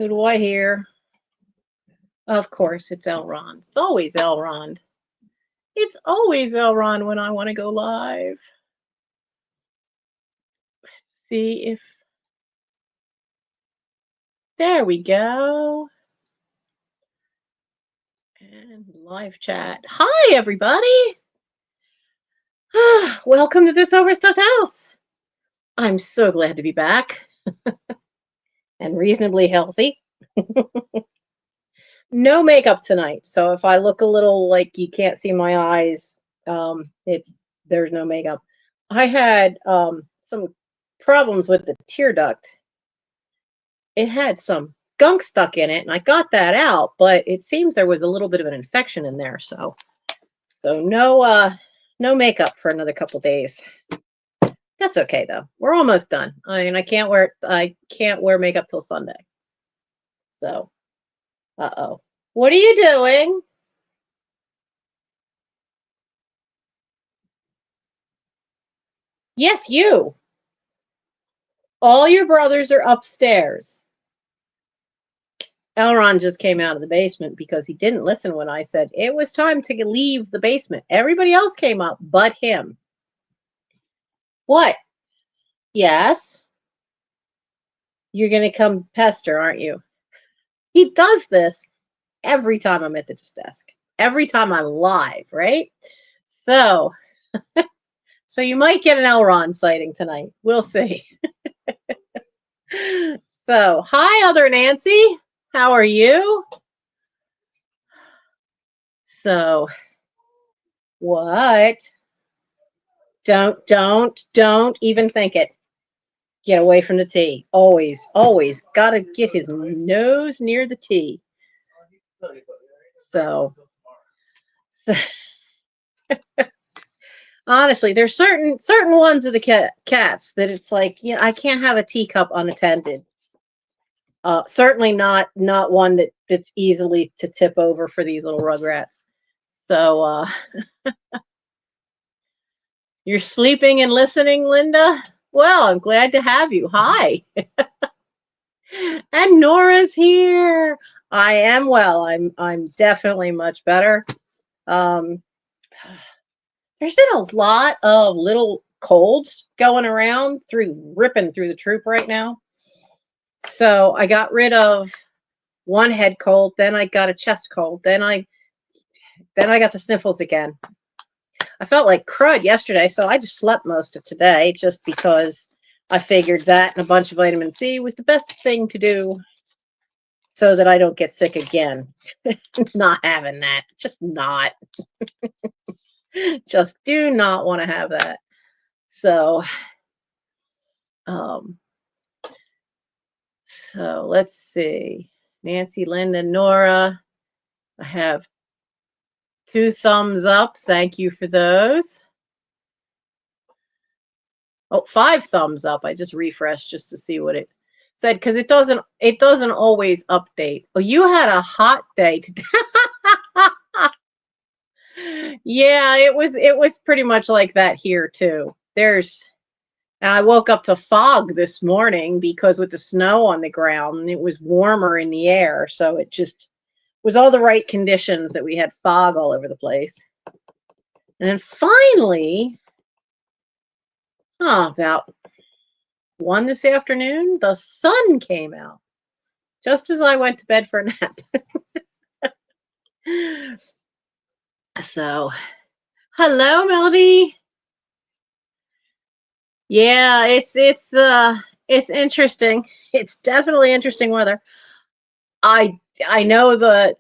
Who do I hear? Of course, it's Elrond. It's always Elrond. It's always Elrond when I want to go live. Let's see if... There we go. And live chat. Hi, everybody. Welcome to this overstuffed house. I'm so glad to be back and reasonably healthy. No makeup tonight, so if I look a little like you can't see my eyes, there's no makeup. I had some problems with the tear duct. It had some gunk stuck in it, and I got that out, but it seems there was a little bit of an infection in there, so no makeup for another couple days. That's okay though. We're almost done. I mean, I can't wear makeup till Sunday. So, uh-oh. What are you doing? Yes, you. All your brothers are upstairs. Elron just came out of the basement because he didn't listen when I said it was time to leave the basement. Everybody else came up but him. What? Yes. You're going to come pester, aren't you? He does this every time I'm at the desk. Every time I'm live, right? So you might get an Elron sighting tonight. We'll see. So, hi, other Nancy. How are you? So, what? Don't even think it. Get away from the tea. Always got to get his nose near the tea. So honestly, there's certain ones of the cats that it's like, I can't have a teacup unattended. Certainly not one that's easily to tip over for these little rugrats. So you're sleeping and listening, Linda? Well, I'm glad to have you. Hi. And Nora's here. I am well. I'm definitely much better. There's been a lot of little colds going around ripping through the troop right now. So I got rid of one head cold, then I got a chest cold, then I got the sniffles again. I felt like crud yesterday, so I just slept most of today just because I figured that and a bunch of vitamin C was the best thing to do so that I don't get sick again. Not having that. Just not. Just do not want to have that. So, so let's see. Nancy, Linda, Nora. I have 2 thumbs up. Thank you for those. Oh, 5 thumbs up. I just refreshed just to see what it said because it doesn't always update. Oh, you had a hot day today. Yeah, it was pretty much like that here too. I woke up to fog this morning because with the snow on the ground, it was warmer in the air, so it just was all the right conditions that we had fog all over the place. And then finally, about 1 this afternoon, the sun came out just as I went to bed for a nap. So, hello, Melody. Yeah, it's interesting. It's definitely interesting weather. I know that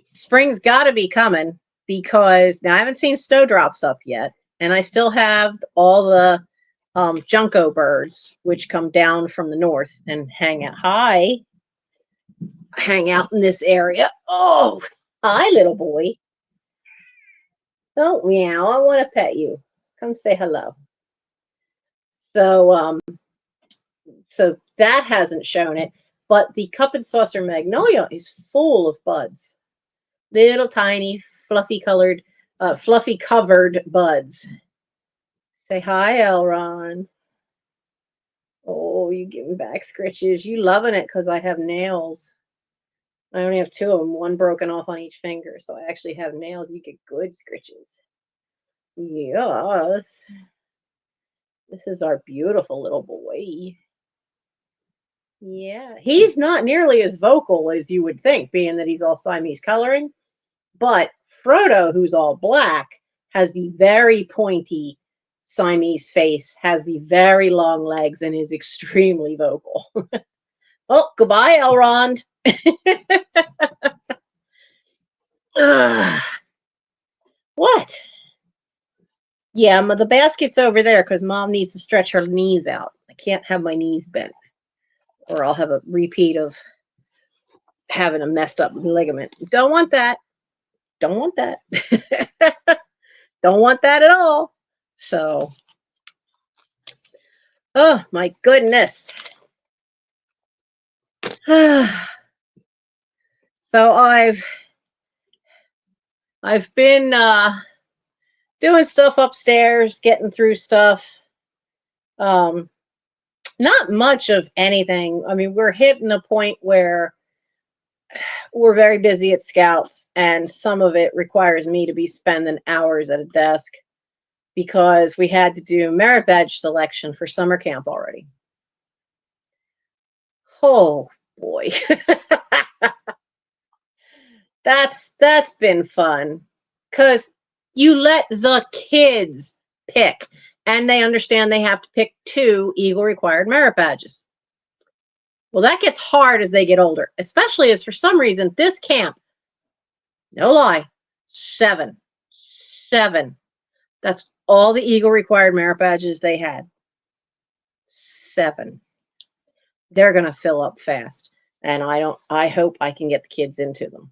spring's got to be coming because now I haven't seen snowdrops up yet, and I still have all the junco birds which come down from the north and hang out in this area. Oh, hi, little boy. Don't meow. I want to pet you. Come say hello. So so that hasn't shown it, but the cup and saucer magnolia is full of buds. Little tiny fluffy covered buds. Say hi, Elrond. Oh, you giving back scritches. You loving it because I have nails. I only have two of them, one broken off on each finger, so I actually have nails. You get good scritches. Yes. This is our beautiful little boy. Yeah. He's not nearly as vocal as you would think, being that he's all Siamese coloring. But Frodo, who's all black, has the very pointy Siamese face, has the very long legs, and is extremely vocal. Oh, goodbye, Elrond. Ugh. What? Yeah, the basket's over there because Mom needs to stretch her knees out. I can't have my knees bent, or I'll have a repeat of having a messed up ligament. Don't want that. Don't want that. Don't want that at all. So, oh my goodness. So I've been doing stuff upstairs, getting through stuff. Um, Not much of anything. I mean, we're hitting a point where we're very busy at Scouts, and some of it requires me to be spending hours at a desk because we had to do merit badge selection for summer camp already. Oh boy. That's been fun because you let the kids pick, and they understand they have to pick 2 Eagle required merit badges. Well, that gets hard as they get older, especially as for some reason this camp, no lie, 7. That's all the Eagle required merit badges they had. 7. They're going to fill up fast, and I hope I can get the kids into them.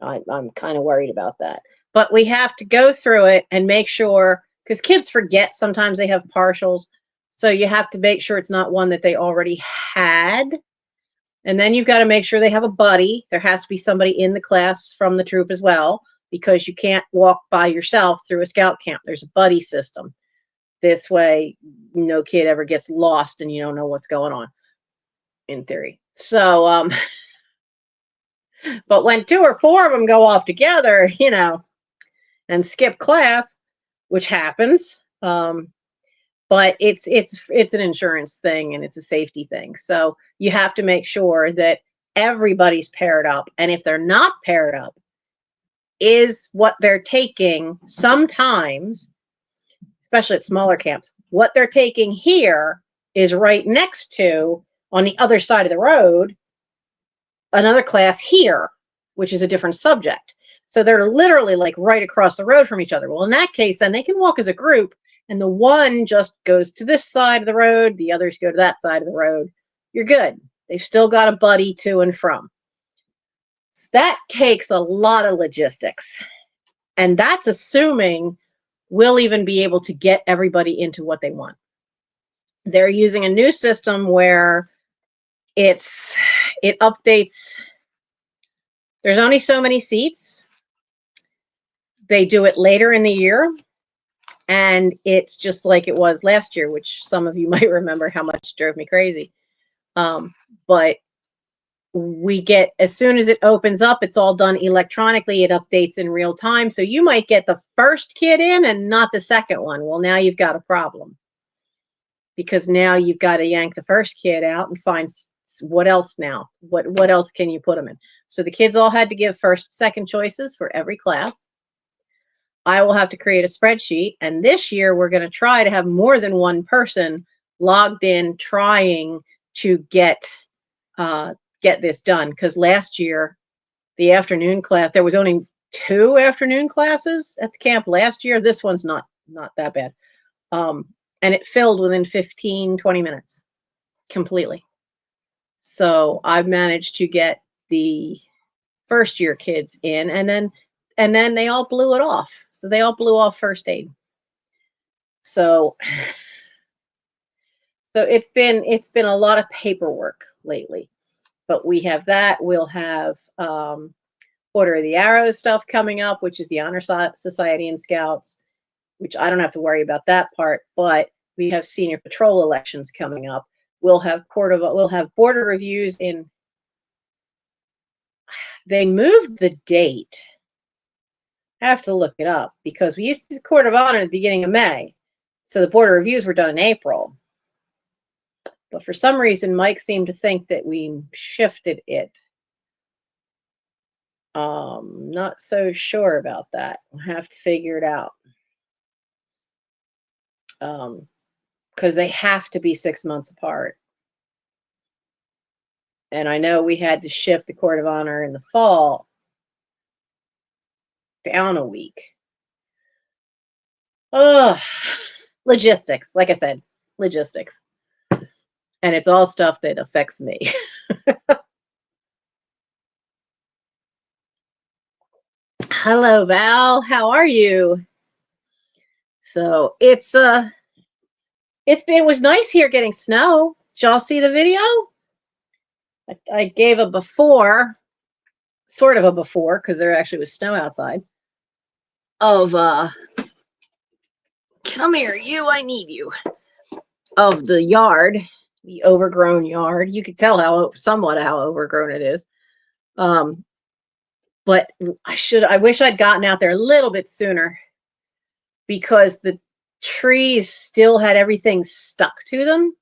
I'm kind of worried about that. But we have to go through it and make sure, because kids forget sometimes they have partials. So you have to make sure it's not one that they already had. And then you've got to make sure they have a buddy. There has to be somebody in the class from the troop as well, because you can't walk by yourself through a scout camp. There's a buddy system. This way, no kid ever gets lost and you don't know what's going on, in theory. So, but when 2 or 4 of them go off together, and skip class, which happens, but it's an insurance thing and it's a safety thing. So you have to make sure that everybody's paired up, and if they're not paired up, is what they're taking sometimes, especially at smaller camps, what they're taking here is right next to, on the other side of the road, another class here, which is a different subject. So they're literally like right across the road from each other. Well, in that case, then they can walk as a group, and the one just goes to this side of the road, the others go to that side of the road. You're good. They've still got a buddy to and from. So that takes a lot of logistics. And that's assuming we'll even be able to get everybody into what they want. They're using a new system where it updates. There's only so many seats. They do it later in the year, and it's just like it was last year, which some of you might remember how much drove me crazy. But we get, as soon as it opens up, it's all done electronically. It updates in real time. So you might get the first kid in and not the second one. Well, now you've got a problem, because now you've got to yank the first kid out and find what else now. What else can you put them in? So the kids all had to give first, second choices for every class. I will have to create a spreadsheet, and this year we're going to try to have more than one person logged in trying to get this done, because last year the afternoon class, there was only 2 afternoon classes at the camp last year. This one's not that bad, and it filled within 15-20 minutes completely. So I've managed to get the first year kids in, and then they all blew it off. So they all blew off first aid. So it's been a lot of paperwork lately, but we have that. We'll have Order of the Arrows stuff coming up, which is the Honor Society and Scouts, which I don't have to worry about that part, but we have senior patrol elections coming up, we'll have border reviews in. They moved the date. I have to look it up because we used to do the Court of Honor at the beginning of May. So the border reviews were done in April. But for some reason, Mike seemed to think that we shifted it. Not so sure about that. We'll have to figure it out. Because they have to be 6 months apart. And I know we had to shift the Court of Honor in the fall down a week. Oh, logistics. Like I said, logistics. And it's all stuff that affects me. Hello, Val. How are you? So it was nice here getting snow. Did y'all see the video? I gave a before, sort of a before, because there actually was snow outside. Of come here, you. I need you. Of the yard, the overgrown yard. You could tell somewhat how overgrown it is. But I wish I'd gotten out there a little bit sooner because the trees still had everything stuck to them.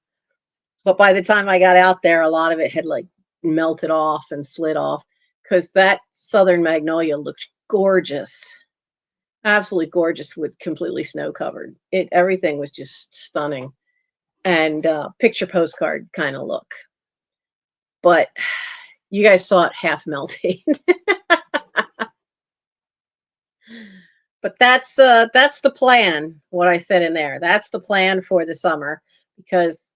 But by the time I got out there, a lot of it had like melted off and slid off because that southern magnolia looked gorgeous. Absolutely gorgeous with completely snow covered. Everything was just stunning and picture postcard kind of look. But you guys saw it half melting. But that's the plan, what I said in there. That's the plan for the summer because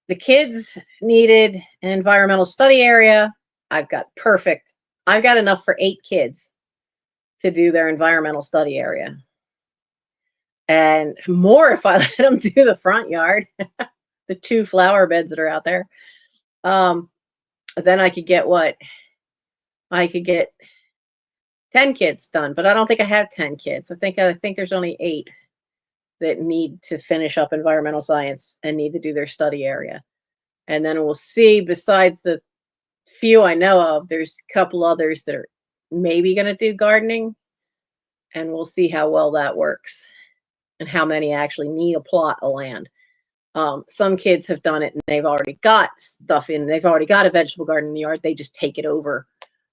the kids needed an environmental study area. I've got enough for 8 kids to do their environmental study area. And more if I let them do the front yard, the 2 flower beds that are out there. Then I could get 10 kids done, but I don't think I have 10 kids. I think there's only 8 that need to finish up environmental science and need to do their study area. And then we'll see, besides the few I know of, there's a couple others that are maybe going to do gardening, and we'll see how well that works and how many actually need a plot of land. Some kids have done it and they've already got stuff in. They've already got a vegetable garden in the yard. They just take it over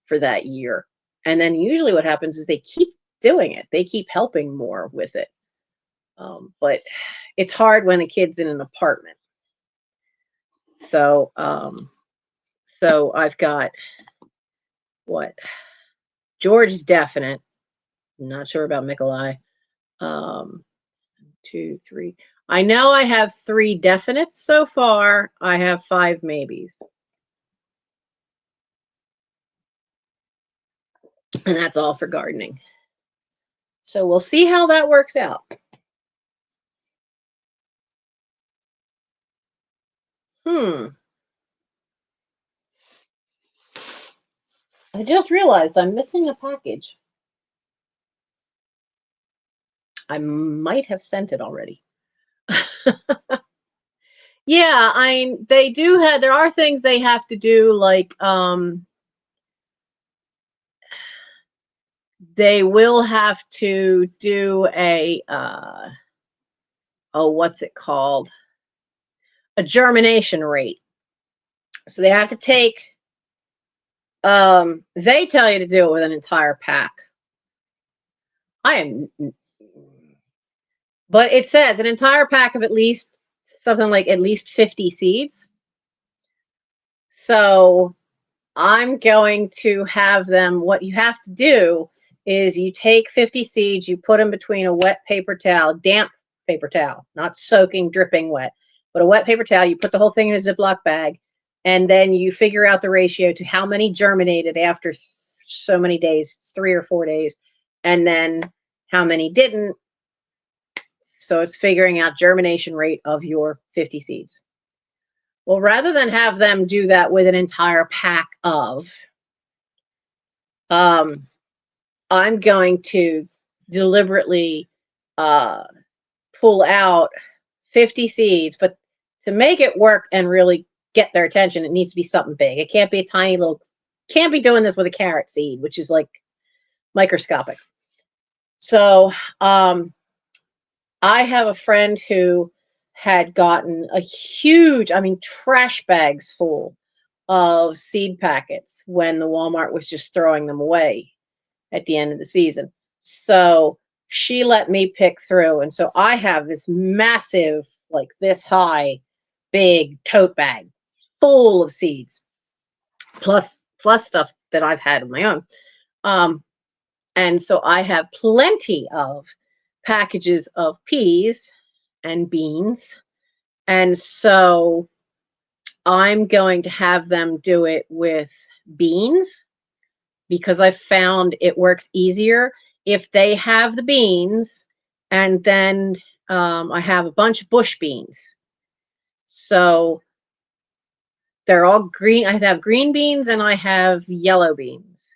for that year. And then usually what happens is they keep doing it. They keep helping more with it. But it's hard when a kid's in an apartment. So I've got George is definite. I'm not sure about Mikolai. 2, 3. I know I have 3 definites so far. I have 5 maybes. And that's all for gardening. So we'll see how that works out. I just realized I'm missing a package. I might have sent it already. Yeah, there are things they have to do, like they will have to do what's it called? A germination rate. So they have to take, they tell you to do it with an entire pack. But it says an entire pack of at least 50 seeds. So I'm going to have them, what you have to do is you take 50 seeds, you put them between a wet paper towel, damp paper towel, not soaking, dripping wet, but a wet paper towel. You put the whole thing in a Ziploc bag, and then you figure out the ratio to how many germinated after so many days. It's 3 or 4 days, and then how many didn't. So it's figuring out germination rate of your 50 seeds. Well, rather than have them do that with an entire pack of, I'm going to deliberately pull out 50 seeds, but to make it work and really get their attention, it needs to be something big. It can't be a tiny little, can't be doing this with a carrot seed, which is like microscopic. So I have a friend who had gotten a huge, I mean, trash bags full of seed packets when the Walmart was just throwing them away at the end of the season. So she let me pick through. And so I have this massive, like this high, big tote bag full of seeds, plus stuff that I've had of my own. And so I have plenty of packages of peas and beans. And so I'm going to have them do it with beans because I found it works easier if they have the beans and then I have a bunch of bush beans. So they're all green. I have green beans and I have yellow beans,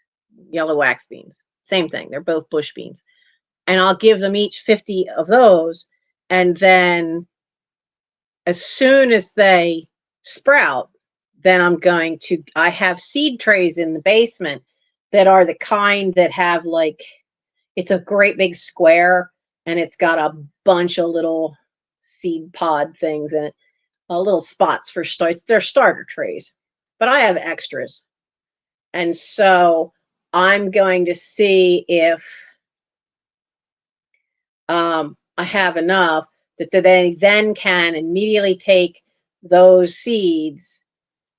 yellow wax beans. Same thing. They're both bush beans. And I'll give them each 50 of those. And then as soon as they sprout, then I have seed trays in the basement that are the kind that have like, it's a great big square and it's got a bunch of little seed pod things in it, little spots for starts. They're starter trays, but I have extras. And so I'm going to see if I have enough that they then can immediately take those seeds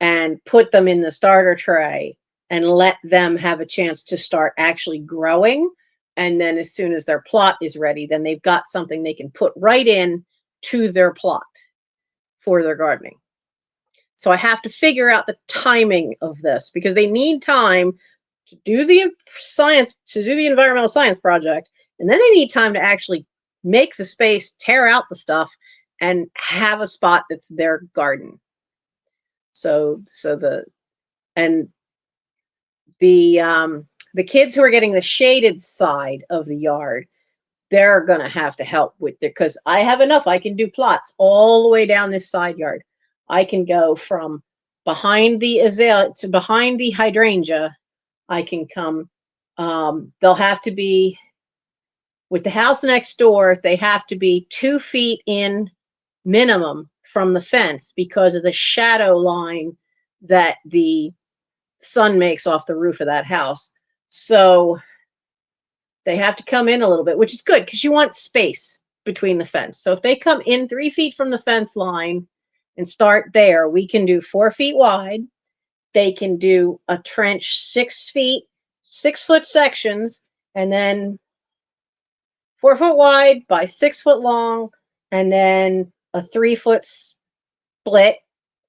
and put them in the starter tray and let them have a chance to start actually growing. And then as soon as their plot is ready, then they've got something they can put right in to their plot for their gardening. So I have to figure out the timing of this because they need time to do the science, to do the environmental science project. And then they need time to actually make the space, tear out the stuff, and have a spot that's their garden. So the kids who are getting the shaded side of the yard, they're gonna have to help with it because I have enough. I can do plots all the way down this side yard. I can go from behind the azalea to behind the hydrangea. I can come. They'll have to be with the house next door. They have to be 2 feet in minimum from the fence because of the shadow line that the sun makes off the roof of that house. So they have to come in a little bit, which is good because you want space between the fence. So if they come in 3 feet from the fence line and start there, we can do 4 feet wide. They can do a trench 6 feet, 6-foot sections, and then 4 foot wide by 6 foot long, and then a 3-foot split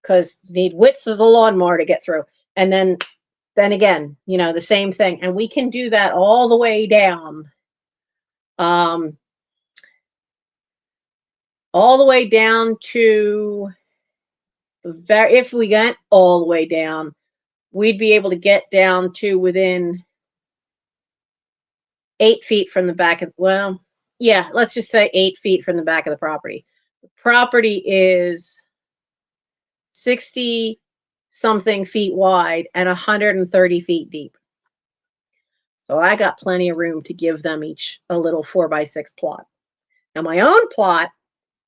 because you need width of the lawnmower to get through. And then again, the same thing. And we can do that all the way down. All the way down to if we went all the way down, we'd be able to get down to within 8 feet from the back of, well, yeah, let's just say 8 feet from the back of the property. The property is 60 something feet wide and 130 feet deep. So I got plenty of room to give them each a little 4x6 plot. Now my own plot,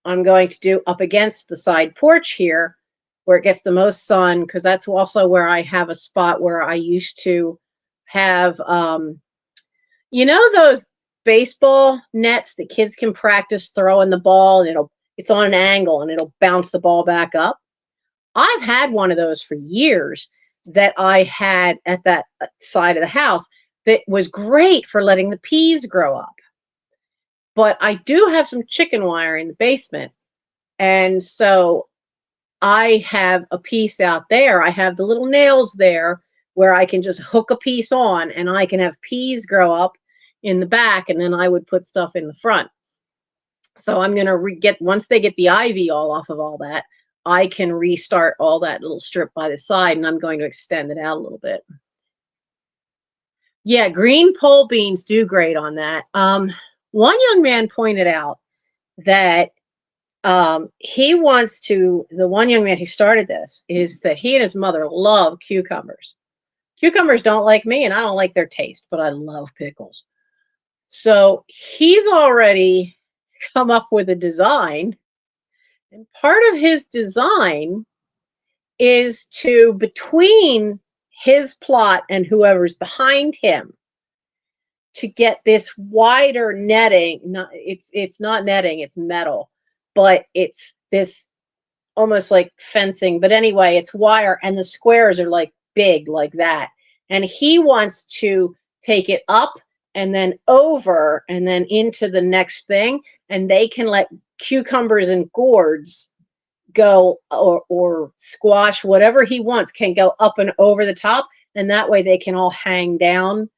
I'm going to do up against the side porch here where it gets the most sun because that's also where I have a spot where I used to have, those baseball nets that kids can practice throwing the ball and it's on an angle and it'll bounce the ball back up. I've had one of those for years that I had at that side of the house that was great for letting the peas grow up. But I do have some chicken wire in the basement. And so I have a piece out there. I have the little nails there where I can just hook a piece on and I can have peas grow up in the back and then I would put stuff in the front. So I'm going to once they get the ivy all off of all that, I can restart all that little strip by the side and I'm going to extend it out a little bit. Yeah, green pole beans do great on that. One young man pointed out that He wants to, the one young man who started this, is that he and his mother love cucumbers. Cucumbers don't like me, and I don't like their taste, but I love pickles. So he's already come up with a design, and part of his design is to, between his plot and whoever's behind him, to get this wider netting. Not, it's not netting, it's metal, but it's this almost like fencing. But anyway, it's wire, and the squares are like big, like that. And he wants to take it up and then over and then into the next thing, and they can let cucumbers and gourds go, or squash, whatever he wants, can go up and over the top, and that way they can all hang down,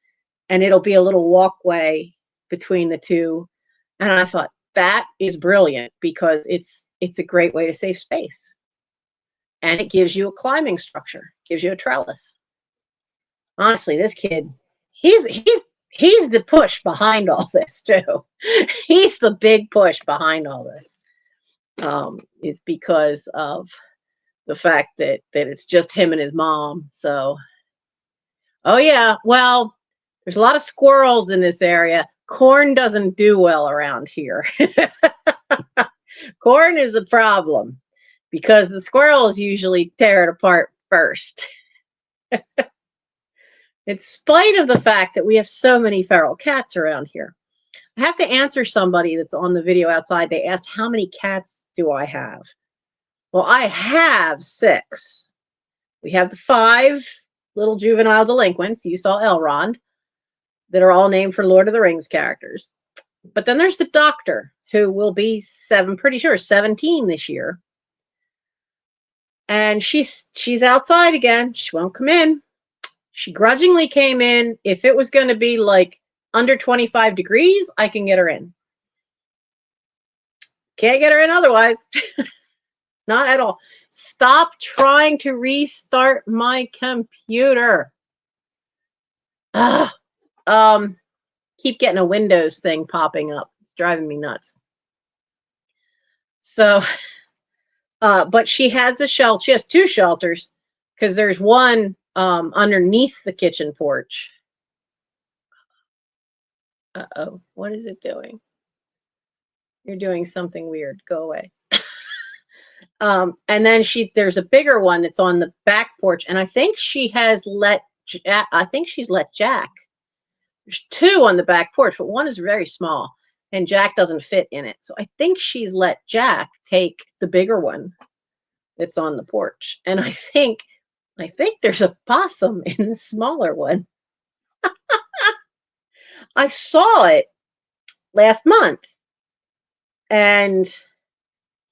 and it'll be a little walkway between the two. And I thought that is brilliant, because it's a great way to save space, and it gives you a climbing structure, gives you a trellis. Honestly, this kid, he's the push behind all this too. He's the big push behind all this. Is because of the fact that it's just him and his mom. So, oh yeah, well, there's a lot of squirrels in this area. Corn doesn't do well around here. Corn is a problem because the squirrels usually tear it apart first. In spite of the fact that we have so many feral cats around here. I have to answer somebody that's on the video outside. They asked, how many cats do I have? Well, I have 6. We have the 5 little juvenile delinquents, you saw Elrond, that are all named for Lord of the Rings characters. But then there's the doctor, who will be pretty sure 17 this year. And she's outside again. She won't come in. She grudgingly came in. If it was going to be like under 25 degrees, I can get her in. Can't get her in otherwise. Not at all. Stop trying to restart my computer. Keep getting a Windows thing popping up. It's driving me nuts. So, but she has a shelter. She has 2 shelters, because there's one underneath the kitchen porch. Uh-oh, what is it doing? You're doing something weird. Go away. And then there's a bigger one that's on the back porch, and I think she's let Jack. There's 2 on the back porch, but one is very small, and Jack doesn't fit in it. So I think she's let Jack take the bigger one that's on the porch. And I think there's a possum in the smaller one. I saw it last month, and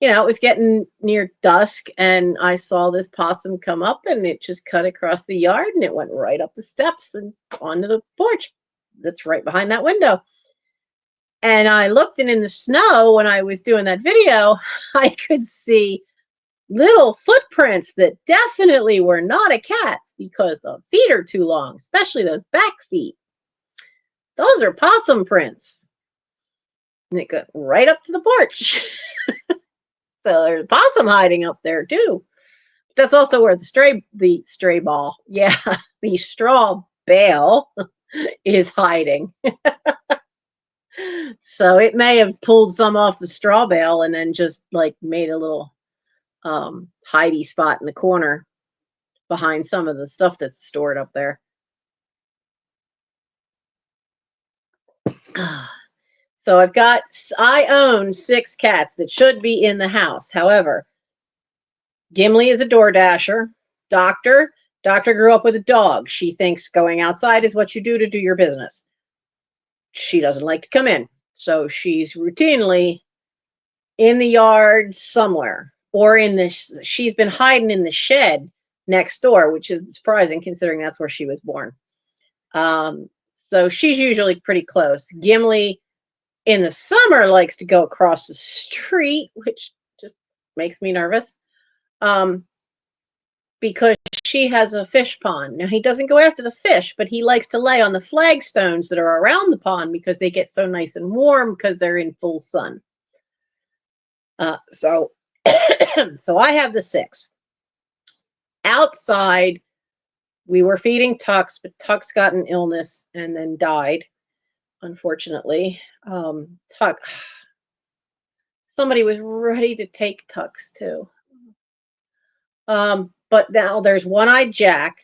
it was getting near dusk, and I saw this possum come up, and it just cut across the yard, and it went right up the steps and onto the porch that's right behind that window. And I looked, and in the snow, when I was doing that video, I could see little footprints that definitely were not a cat's, because the feet are too long, especially those back feet. Those are possum prints. And it got right up to the porch. So there's a possum hiding up there too. That's also where the stray ball, yeah, the straw bale is hiding. So it may have pulled some off the straw bale and then just like made a little hidey spot in the corner behind some of the stuff that's stored up there. So I own 6 cats that should be in the house. However, Gimli is a door dasher. Doctor grew up with a dog. She thinks going outside is what you do to do your business. She doesn't like to come in. So she's routinely in the yard somewhere, or she's been hiding in the shed next door, which is surprising considering that's where she was born. So she's usually pretty close. Gimli in the summer likes to go across the street, which just makes me nervous. Because she has a fish pond. Now, he doesn't go after the fish, but he likes to lay on the flagstones that are around the pond because they get so nice and warm because they're in full sun. So, so I have the 6. Outside, we were feeding Tux, but Tux got an illness and then died, unfortunately. Tux, somebody was ready to take Tux too. But now there's One-Eyed Jack,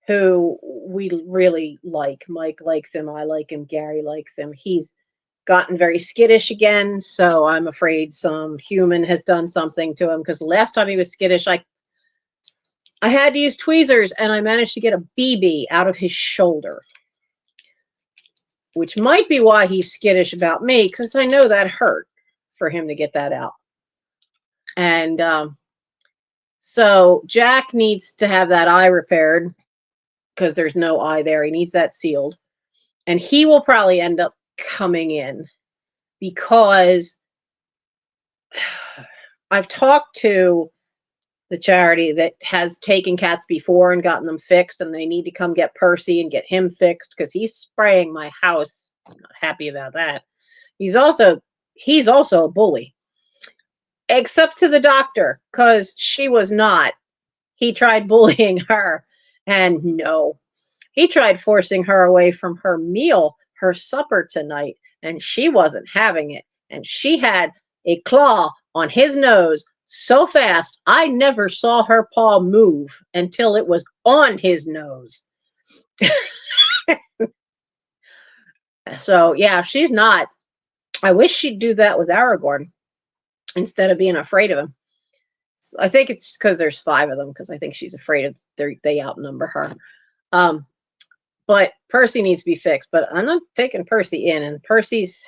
who we really like. Mike likes him. I like him. Gary likes him. He's gotten very skittish again, so I'm afraid some human has done something to him, because the last time he was skittish, I had to use tweezers and I managed to get a BB out of his shoulder, which might be why he's skittish about me, because I know that hurt for him to get that out. And so Jack needs to have that eye repaired because there's no eye there. He needs that sealed. And he will probably end up coming in because I've talked to the charity that has taken cats before and gotten them fixed, and they need to come get Percy and get him fixed because he's spraying my house. I'm not happy about that. He's also a bully, except to the doctor, because she was not. He tried bullying her, and no, he tried forcing her away from her meal, her supper tonight, and she wasn't having it. And she had a claw on his nose so fast, I never saw her paw move until it was on his nose. So, yeah, she's not. I wish she'd do that with Aragorn instead of being afraid of him. I think it's because there's 5 of them, because I think she's afraid of they outnumber her. But Percy needs to be fixed. But I'm not taking Percy in, and Percy's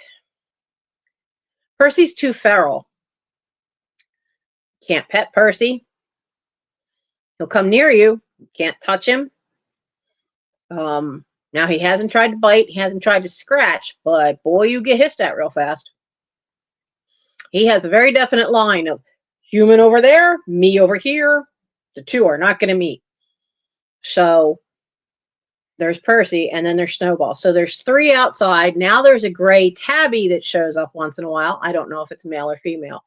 too feral. Can't pet Percy. He'll come near you. Can't touch him. Now he hasn't tried to bite. He hasn't tried to scratch. But boy, you get hissed at real fast. He has a very definite line of human over there, me over here. The 2 are not going to meet. So there's Percy, and then there's Snowball. So there's 3 outside. Now there's a gray tabby that shows up once in a while. I don't know if it's male or female.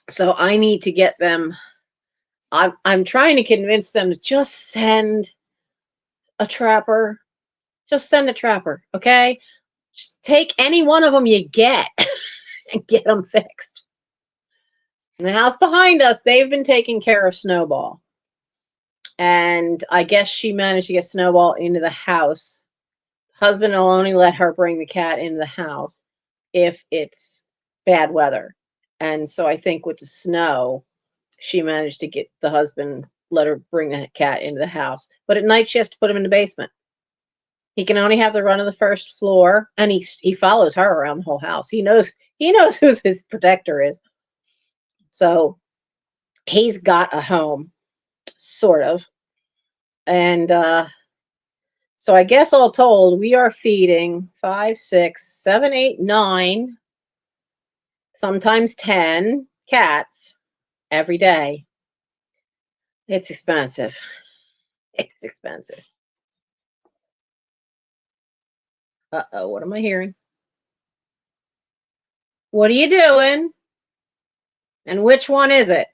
So I need to get them. I'm trying to convince them to just send a trapper. Just send a trapper, okay? Just take any one of them you get and get them fixed. In the house behind us, they've been taking care of Snowball. And I guess she managed to get Snowball into the house. Husband will only let her bring the cat into the house if it's bad weather. And so I think with the snow, she managed to get the husband, let her bring the cat into the house. But at night, she has to put him in the basement. He can only have the run of the first floor, and he follows her around the whole house. He knows who his protector is. So he's got a home, sort of. And so I guess all told, we are feeding 5, 6, 7, 8, 9, sometimes 10 cats every day. It's expensive. It's expensive. Uh-oh, what am I hearing? What are you doing? And which one is it?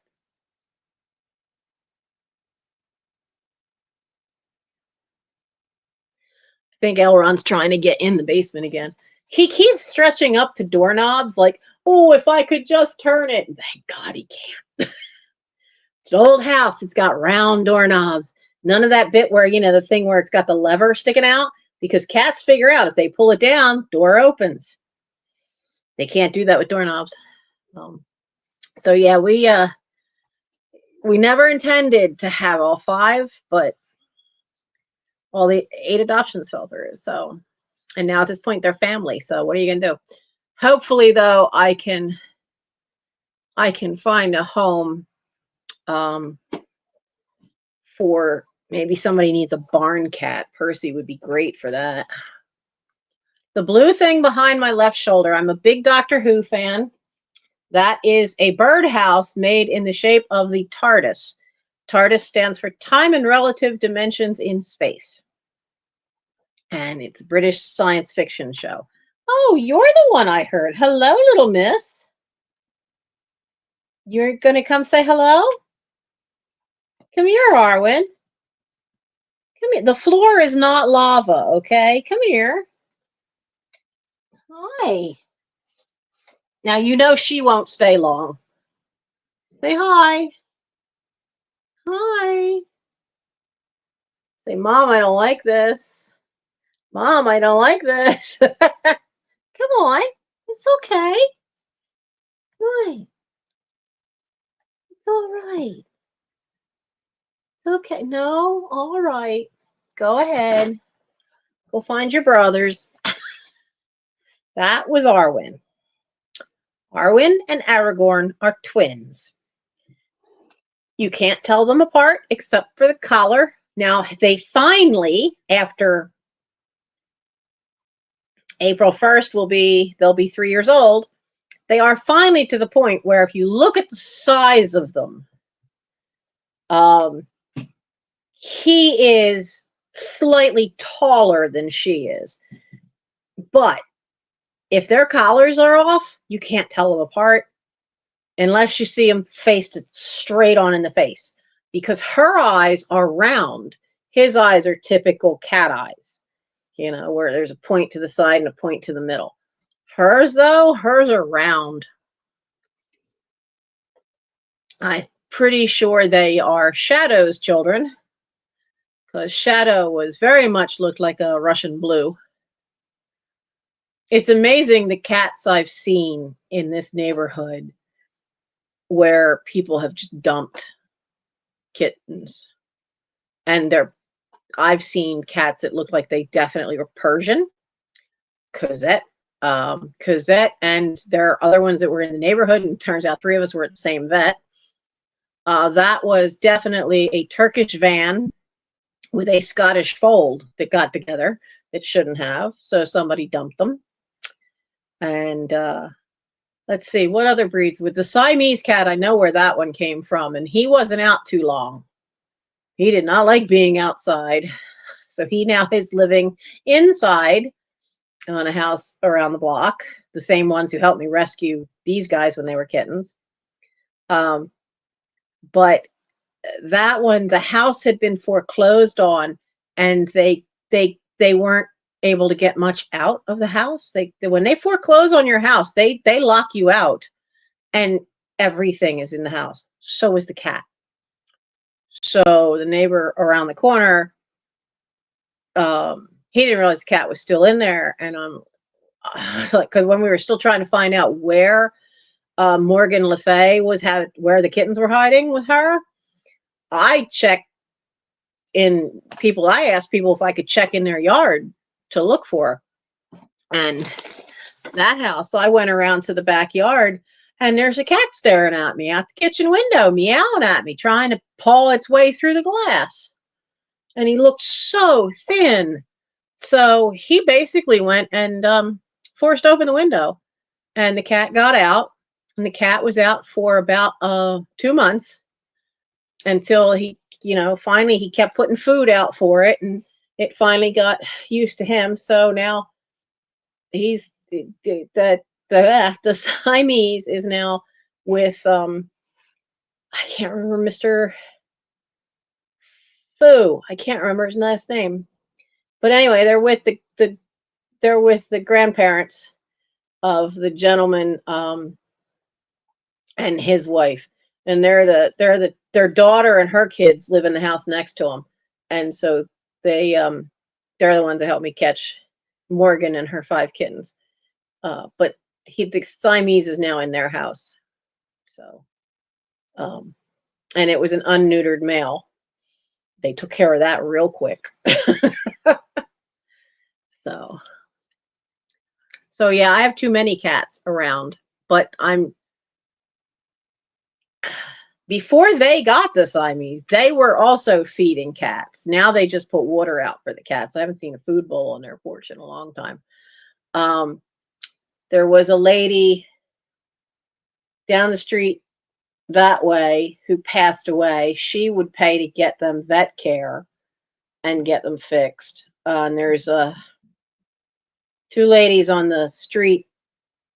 I think Elrond's trying to get in the basement again. He keeps stretching up to doorknobs like, oh, if I could just turn it. Thank God he can't. It's an old house. It's got round doorknobs. None of that bit where, the thing where it's got the lever sticking out, because cats figure out if they pull it down, door opens. They can't do that with doorknobs. So yeah, we never intended to have all 5, but all the 8 adoptions fell through. So, and now at this point, they're family. So what are you going to do? Hopefully, though, I can find a home for maybe somebody needs a barn cat. Percy would be great for that. The blue thing behind my left shoulder, I'm a big Doctor Who fan. That is a birdhouse made in the shape of the TARDIS. TARDIS stands for Time and Relative Dimensions in Space. And it's a British science fiction show. Oh, you're the one I heard. Hello, little miss. You're going to come say hello? Come here, Arwen. Come here. The floor is not lava, okay? Come here. Hi. Now, you know she won't stay long. Say hi. Hi. Say, Mom, I don't like this. Mom, I don't like this. Come on. It's okay. Hi. It's all right. It's okay. No, all right. Go ahead. Go find your brothers. That was Arwen. Arwen and Aragorn are twins. You can't tell them apart except for the collar. Now, they finally, after April 1st, they'll be 3 years old. They are finally to the point where if you look at the size of them, he is slightly taller than she is. But if their collars are off, you can't tell them apart unless you see them faced straight on in the face, because her eyes are round. His eyes are typical cat eyes, where there's a point to the side and a point to the middle. Hers, though, hers are round. I'm pretty sure they are Shadow's children, because Shadow was very much looked like a Russian blue. It's amazing the cats I've seen in this neighborhood where people have just dumped kittens. And I've seen cats that look like they definitely were Persian. Cosette, and there are other ones that were in the neighborhood, and it turns out 3 of us were at the same vet. That was definitely a Turkish van with a Scottish fold that got together that shouldn't have, so somebody dumped them. And let's see, what other breeds? With the Siamese cat, I know where that one came from, and he wasn't out too long. He did not like being outside, so he now is living inside on a house around the block, the same ones who helped me rescue these guys when they were kittens. But that one, the house had been foreclosed on, and they weren't able to get much out of the house. When they foreclose on your house, they lock you out, and everything is in the house. So is the cat. So the neighbor around the corner, he didn't realize the cat was still in there, and because when we were still trying to find out where Morgan Le Fay where the kittens were hiding with her, I checked I asked people if I could check in their yard to look for her. And that house, I went around to the backyard, and there's a cat staring at me out the kitchen window, meowing at me, trying to paw its way through the glass. And he looked so thin. So he basically went and forced open the window, and the cat got out. And the cat was out for about 2 months until he, finally he kept putting food out for it, and it finally got used to him. So now he's the Siamese is now with I can't remember Mr. Fu. I can't remember his last name. But anyway, they're with the grandparents of the gentleman and his wife, and their daughter and her kids live in the house next to them, and so they're the ones that helped me catch Morgan and her 5 kittens. But the Siamese is now in their house, so and it was an unneutered male. They took care of that real quick. So yeah, I have too many cats around, but before they got the Siamese, they were also feeding cats. Now they just put water out for the cats. I haven't seen a food bowl on their porch in a long time. There was a lady down the street that way who passed away. She would pay to get them vet care and get them fixed. And there's two ladies on the street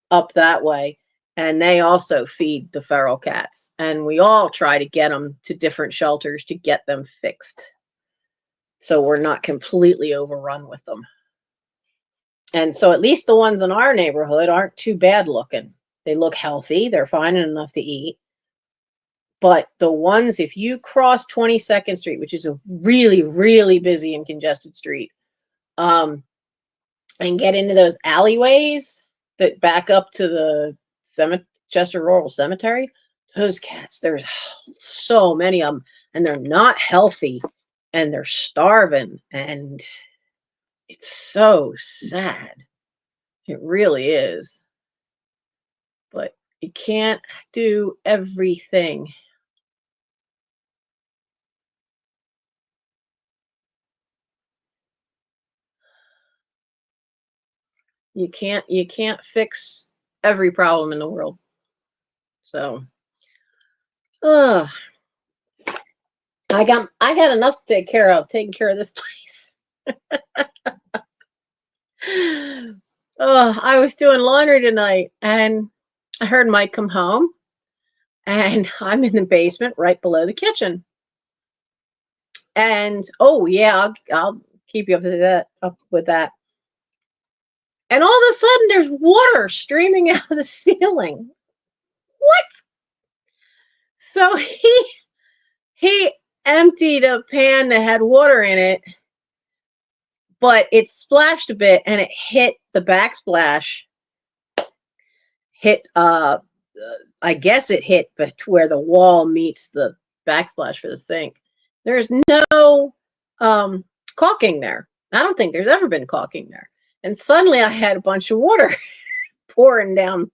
up that way, and they also feed the feral cats. And we all try to get them to different shelters to get them fixed, so we're not completely overrun with them. And so at least the ones in our neighborhood aren't too bad looking. They look healthy. They're fine enough to eat. But the ones, if you cross 22nd Street, which is a really, really busy and congested street, and get into those alleyways that back up to the Chester Rural Cemetery, those cats, there's so many of them, and they're not healthy, and they're starving, and it's so sad. It really is. But you can't do everything. You can't fix every problem in the world. So, I got enough to take care of, taking care of this place. I was doing laundry tonight, and I heard Mike come home, and I'm in the basement right below the kitchen. And oh yeah, I'll keep you up with that. And all of a sudden, there's water streaming out of the ceiling. What? So he emptied a pan that had water in it, but it splashed a bit, and it hit the backsplash. I guess it hit where the wall meets the backsplash for the sink. There's no caulking there. I don't think there's ever been caulking there. And suddenly I had a bunch of water pouring down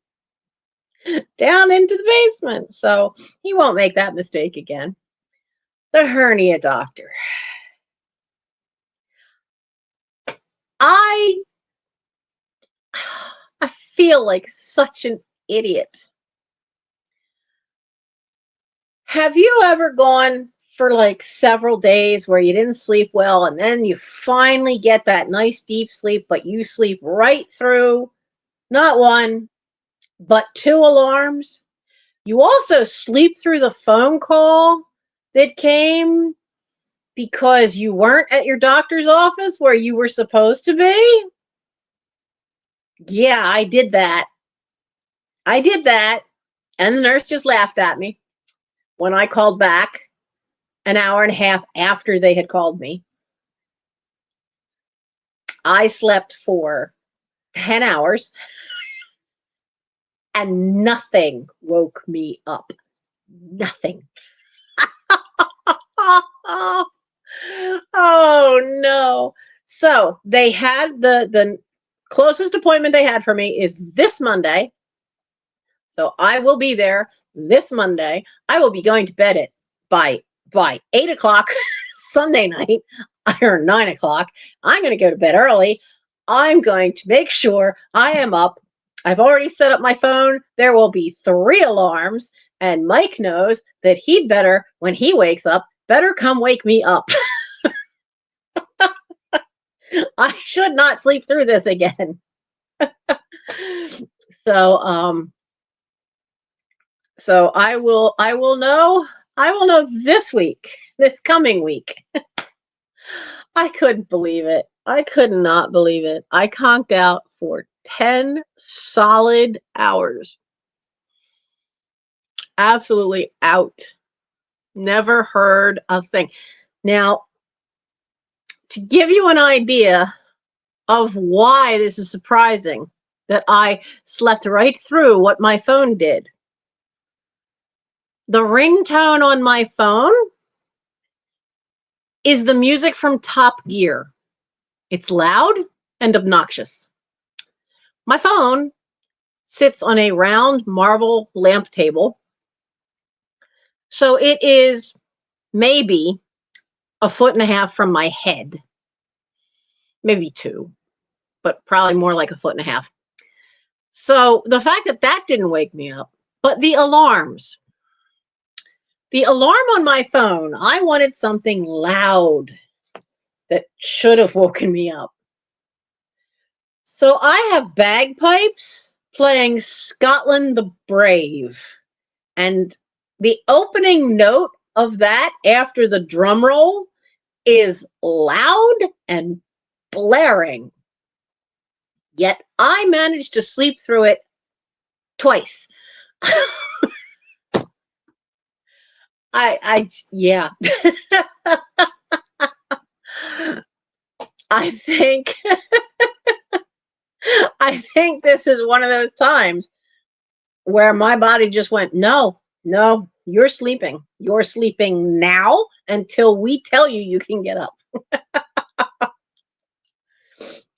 into the basement. So he won't make that mistake again. The hernia doctor. I feel like such an idiot. Have you ever gone for like several days where you didn't sleep well, and then you finally get that nice deep sleep, but you sleep right through not one, but two alarms? You also sleep through the phone call that came because you weren't at your doctor's office where you were supposed to be? Yeah, I did that. And the nurse just laughed at me when I called back an hour and a half after they had called me. I slept for 10 hours and nothing woke me up. Nothing. Oh no. So they had the closest appointment they had for me is this Monday. So I will be there this Monday. I will be going to bed by 8 o'clock Sunday night or 9 o'clock. I'm going to go to bed early. I'm going to make sure I am up. I've already set up my phone. There will be 3 alarms, and Mike knows that he'd better, when he wakes up, better come wake me up. I should not sleep through this again. So I will know this coming week. I couldn't believe it. I could not believe it. I conked out for 10 solid hours. Absolutely out. Never heard a thing. Now, to give you an idea of why this is surprising, that I slept right through what my phone did. The ringtone on my phone is the music from Top Gear. It's loud and obnoxious. My phone sits on a round marble lamp table, so it is maybe 1.5 feet from my head. Maybe 2, but probably more like 1.5 feet. So the fact that didn't wake me up, but the alarms. The alarm on my phone, I wanted something loud that should have woken me up. So I have bagpipes playing Scotland the Brave. And the opening note of that after the drum roll is loud and blaring. Yet I managed to sleep through it twice. Yeah. I think I think this is one of those times where my body just went, no, no, you're sleeping. You're sleeping now until we tell you you can get up.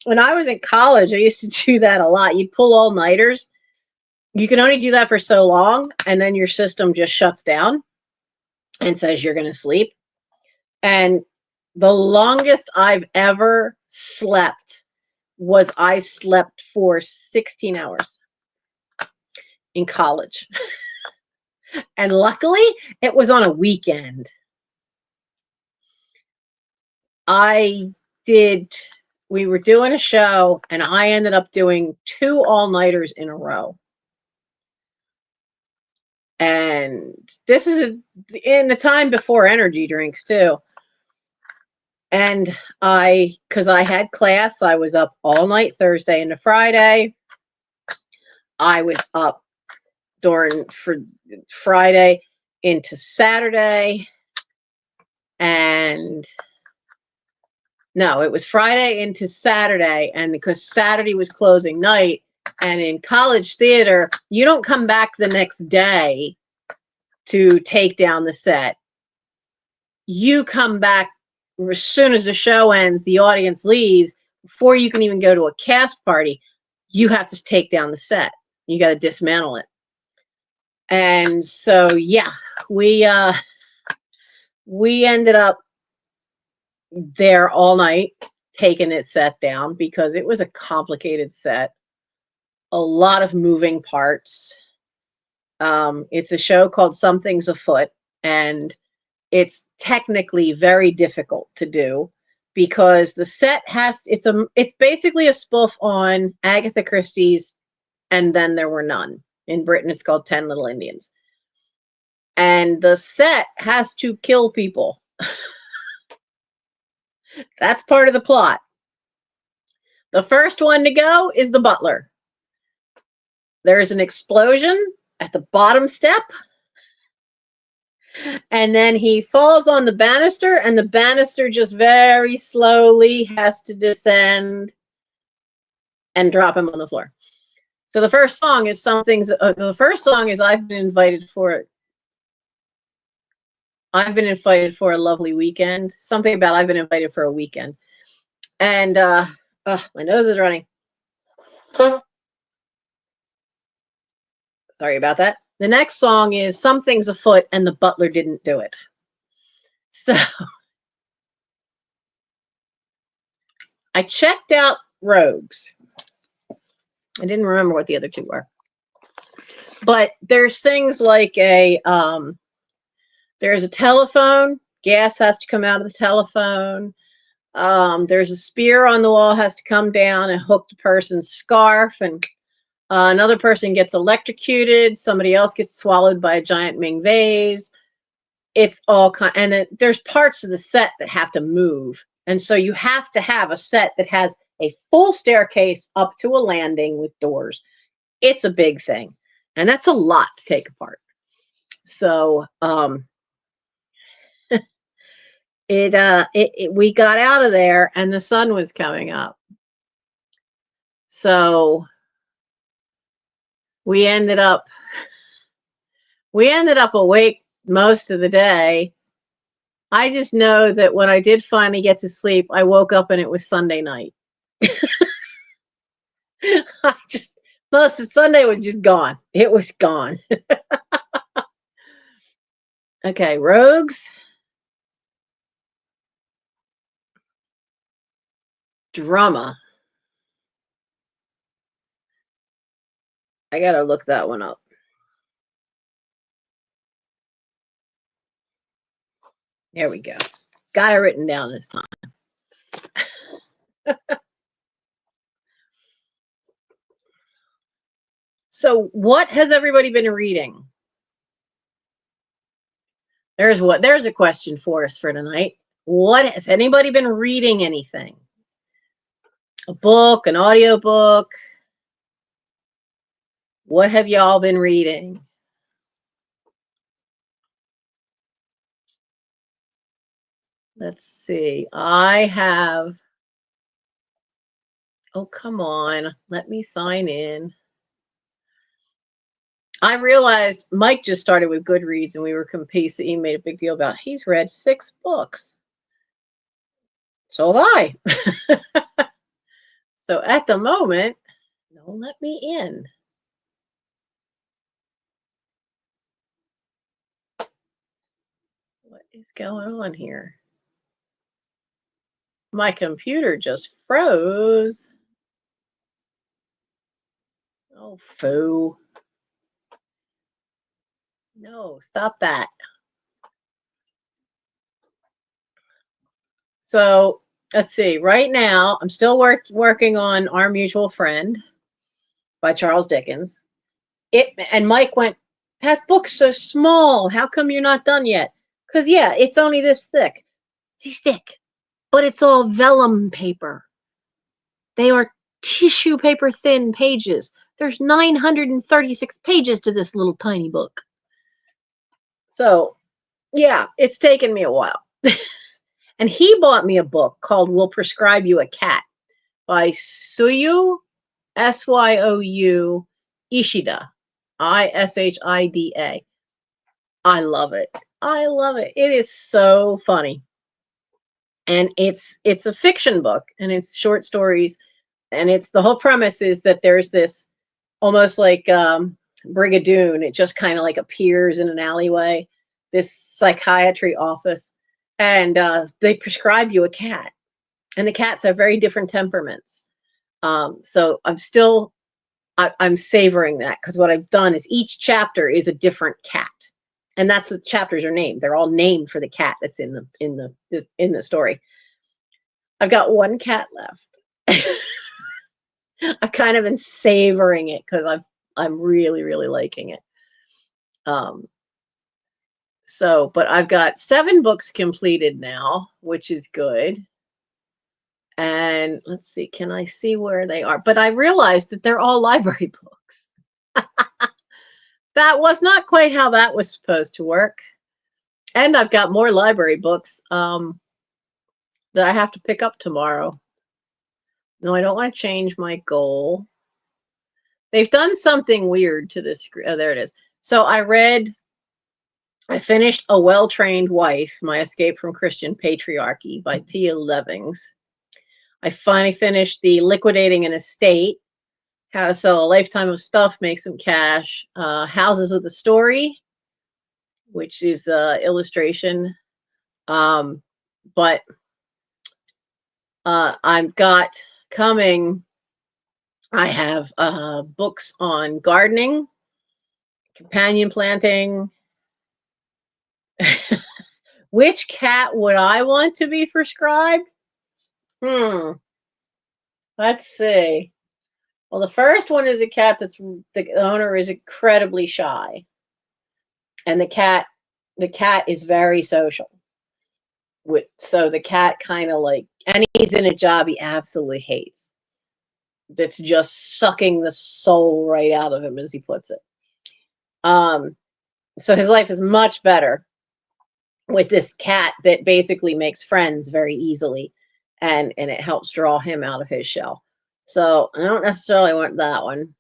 When I was in college, I used to do that a lot. You'd pull all-nighters. You can only do that for so long, and then your system just shuts down and says you're going to sleep. And the longest I've ever slept was I slept for 16 hours in college. And luckily, it was on a weekend. We were doing a show, and I ended up doing 2 all-nighters in a row. And this is in the time before energy drinks, too. And because I had class, I was up all night Thursday into Friday. I was up for Friday into Saturday. And no, it was Friday into Saturday. And because Saturday was closing night, and in college theater, you don't come back the next day to take down the set. You come back as soon as the show ends, the audience leaves. Before you can even go to a cast party, you have to take down the set. You got to dismantle it. And so, yeah, we ended up there all night taking it set down because it was a complicated set. A lot of moving parts. It's a show called Something's Afoot, and it's technically very difficult to do because the set it's basically a spoof on Agatha Christie's And Then There Were None. In Britain, it's called 10 Little Indians. And the set has to kill people. That's part of the plot. The first one to go is the butler. There's an explosion at the bottom step, and then he falls on the banister, and the banister just very slowly has to descend and drop him on the floor. So the first song is I've been invited for a lovely weekend. Something about I've been invited for a weekend. And my nose is running. Sorry about that. The next song is Something's Afoot and the Butler Didn't Do It. So I checked out Rogues. I didn't remember what the other two were. But there's things like there's a telephone. Gas has to come out of the telephone. There's a spear on the wall has to come down and hook the person's scarf, and another person gets electrocuted. Somebody else gets swallowed by a giant Ming vase. It's all and there's parts of the set that have to move, and so you have to have a set that has a full staircase up to a landing with doors. It's a big thing, and that's a lot to take apart. So we got out of there, and the sun was coming up. So we ended up awake most of the day. I just know that when I did finally get to sleep, I woke up and it was Sunday night. Most of Sunday was just gone. It was gone. Okay, Rogues. Drama. I gotta look that one up. There we go. Got it written down this time. So what has everybody been reading? There's a question for us for tonight. What has anybody been reading? Anything? A book, an audio book? What have y'all been reading? Let's see. I have. Oh, come on. Let me sign in. I realized Mike just started with Goodreads and we were competing. He made a big deal about he's read 6 books. So have I. So at the moment, don't let me in. What is going on here? My computer just froze. Oh, foo. No, stop that. So let's see. Right now, I'm still working on Our Mutual Friend by Charles Dickens. And Mike went, that book's so small. How come you're not done yet? Because yeah, it's only this thick. It's thick, but it's all vellum paper. They are tissue paper thin pages. There's 936 pages to this little tiny book. So yeah, it's taken me a while. And he bought me a book called We'll Prescribe You a Cat by Syou, Syou Ishida, Ishida. I love it. I love it. It is so funny. And it's a fiction book and it's short stories and it's the whole premise is that there's this almost like Brigadoon. It just kind of like appears in an alleyway, this psychiatry office, and they prescribe you a cat, and the cats have very different temperaments. So I'm savoring that because what I've done is each chapter is a different cat, and that's what chapters are named. They're all named for the cat that's in the story. I've got one cat left. I've kind of been savoring it because I'm really really liking it. But I've got 7 books completed now, which is good. And let's see, can I see where they are? But I realized that they're all library books. That was not quite how that was supposed to work. And I've got more library books that I have to pick up tomorrow. No, I don't want to change my goal. They've done something weird to this. Oh, there it is. So I finished A Well-Trained Wife, My Escape from Christian Patriarchy by Tia Levings. I finally finished the Liquidating an Estate, How to Sell a Lifetime of Stuff, Make Some Cash, Houses with a Story, which is illustration. But I've got coming, I have books on gardening, companion planting. Which cat would I want to be prescribed? Let's see. Well, the first one is a cat the owner is incredibly shy. And the cat is very social. So the cat kind of like, and he's in a job he absolutely hates. That's just sucking the soul right out of him, as he puts it. So his life is much better with this cat that basically makes friends very easily, and it helps draw him out of his shell. So I don't necessarily want that one.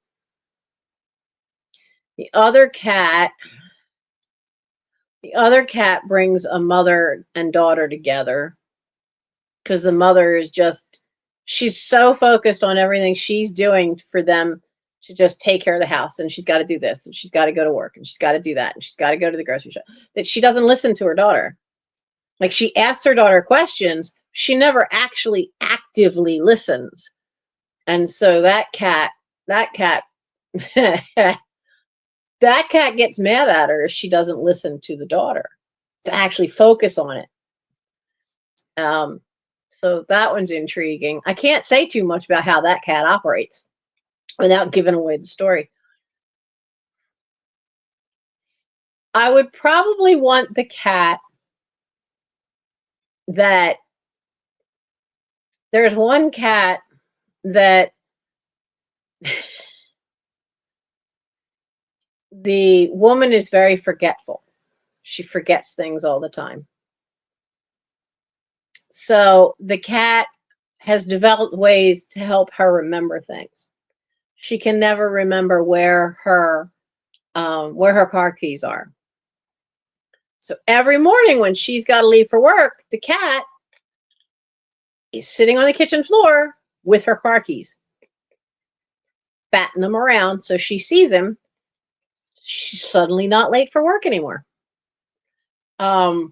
The other cat brings a mother and daughter together because the mother is she's so focused on everything she's doing for them to just take care of the house, and she's got to do this, and she's got to go to work, and she's got to do that, and she's got to go to the grocery shop, that she doesn't listen to her daughter. Like, she asks her daughter questions, she never actually actively listens. And so that cat that cat gets mad at her if she doesn't listen to the daughter to actually focus on it. So that one's intriguing. I can't say too much about how that cat operates without giving away the story. I would probably want the cat that there's one cat that the woman is very forgetful. She forgets things all the time. So the cat has developed ways to help her remember things. She can never remember where her car keys are. So every morning when she's got to leave for work, the cat is sitting on the kitchen floor with her car keys, batting them around so she sees him. She's suddenly not late for work anymore. Um,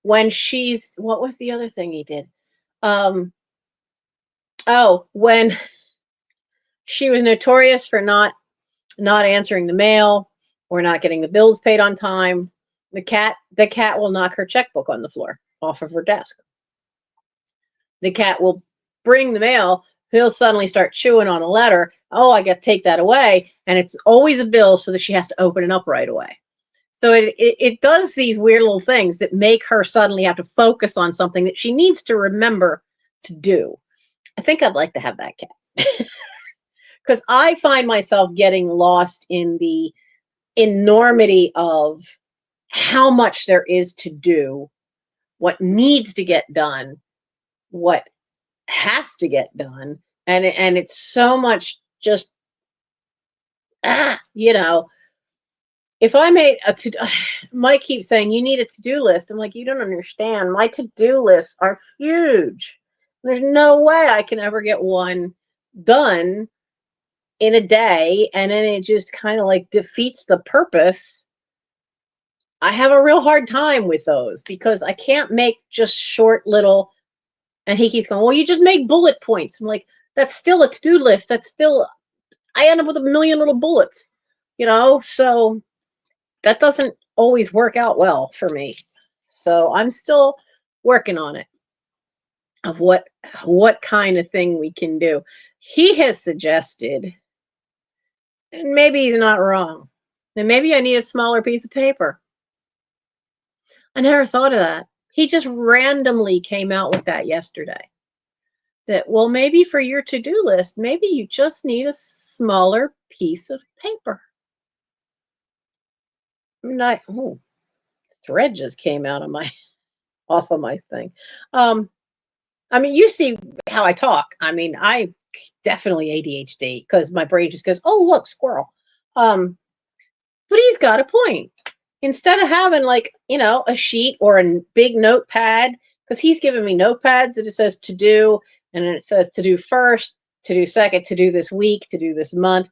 when she's what was the other thing he did? Um, oh, when she was notorious for not answering the mail or not getting the bills paid on time, the cat will knock her checkbook on the floor off of her desk. The cat will bring the mail. He'll suddenly start chewing on a letter. Oh, I got to take that away. And it's always a bill so that she has to open it up right away. So it does these weird little things that make her suddenly have to focus on something that she needs to remember to do. I think I'd like to have that cat. Because I find myself getting lost in the enormity of how much there is to do, what needs to get done, what has to get done, and it's so much just you know. If I made a to, Mike keeps saying you need a to-do list. I'm like, you don't understand. My to-do lists are huge. There's no way I can ever get one done in a day, and then it just kind of like defeats the purpose. I have a real hard time with those because I can't make just short little. And he keeps going, well, you just make bullet points. I'm like, that's still a to-do list. That's still, I end up with a million little bullets, so that doesn't always work out well for me. So I'm still working on it of what kind of thing we can do. He has suggested, and maybe he's not wrong, that maybe I need a smaller piece of paper. I never thought of that. He just randomly came out with that yesterday. That, well, maybe for your to-do list, maybe you just need a smaller piece of paper. Thread just came out of my off of my thing. I mean, you see how I talk. I mean, I definitely ADHD because my brain just goes, oh, look, squirrel. But he's got a point. Instead of having like, a sheet or a big notepad, because he's given me notepads that it says to do, and then it says to do first, to do second, to do this week, to do this month.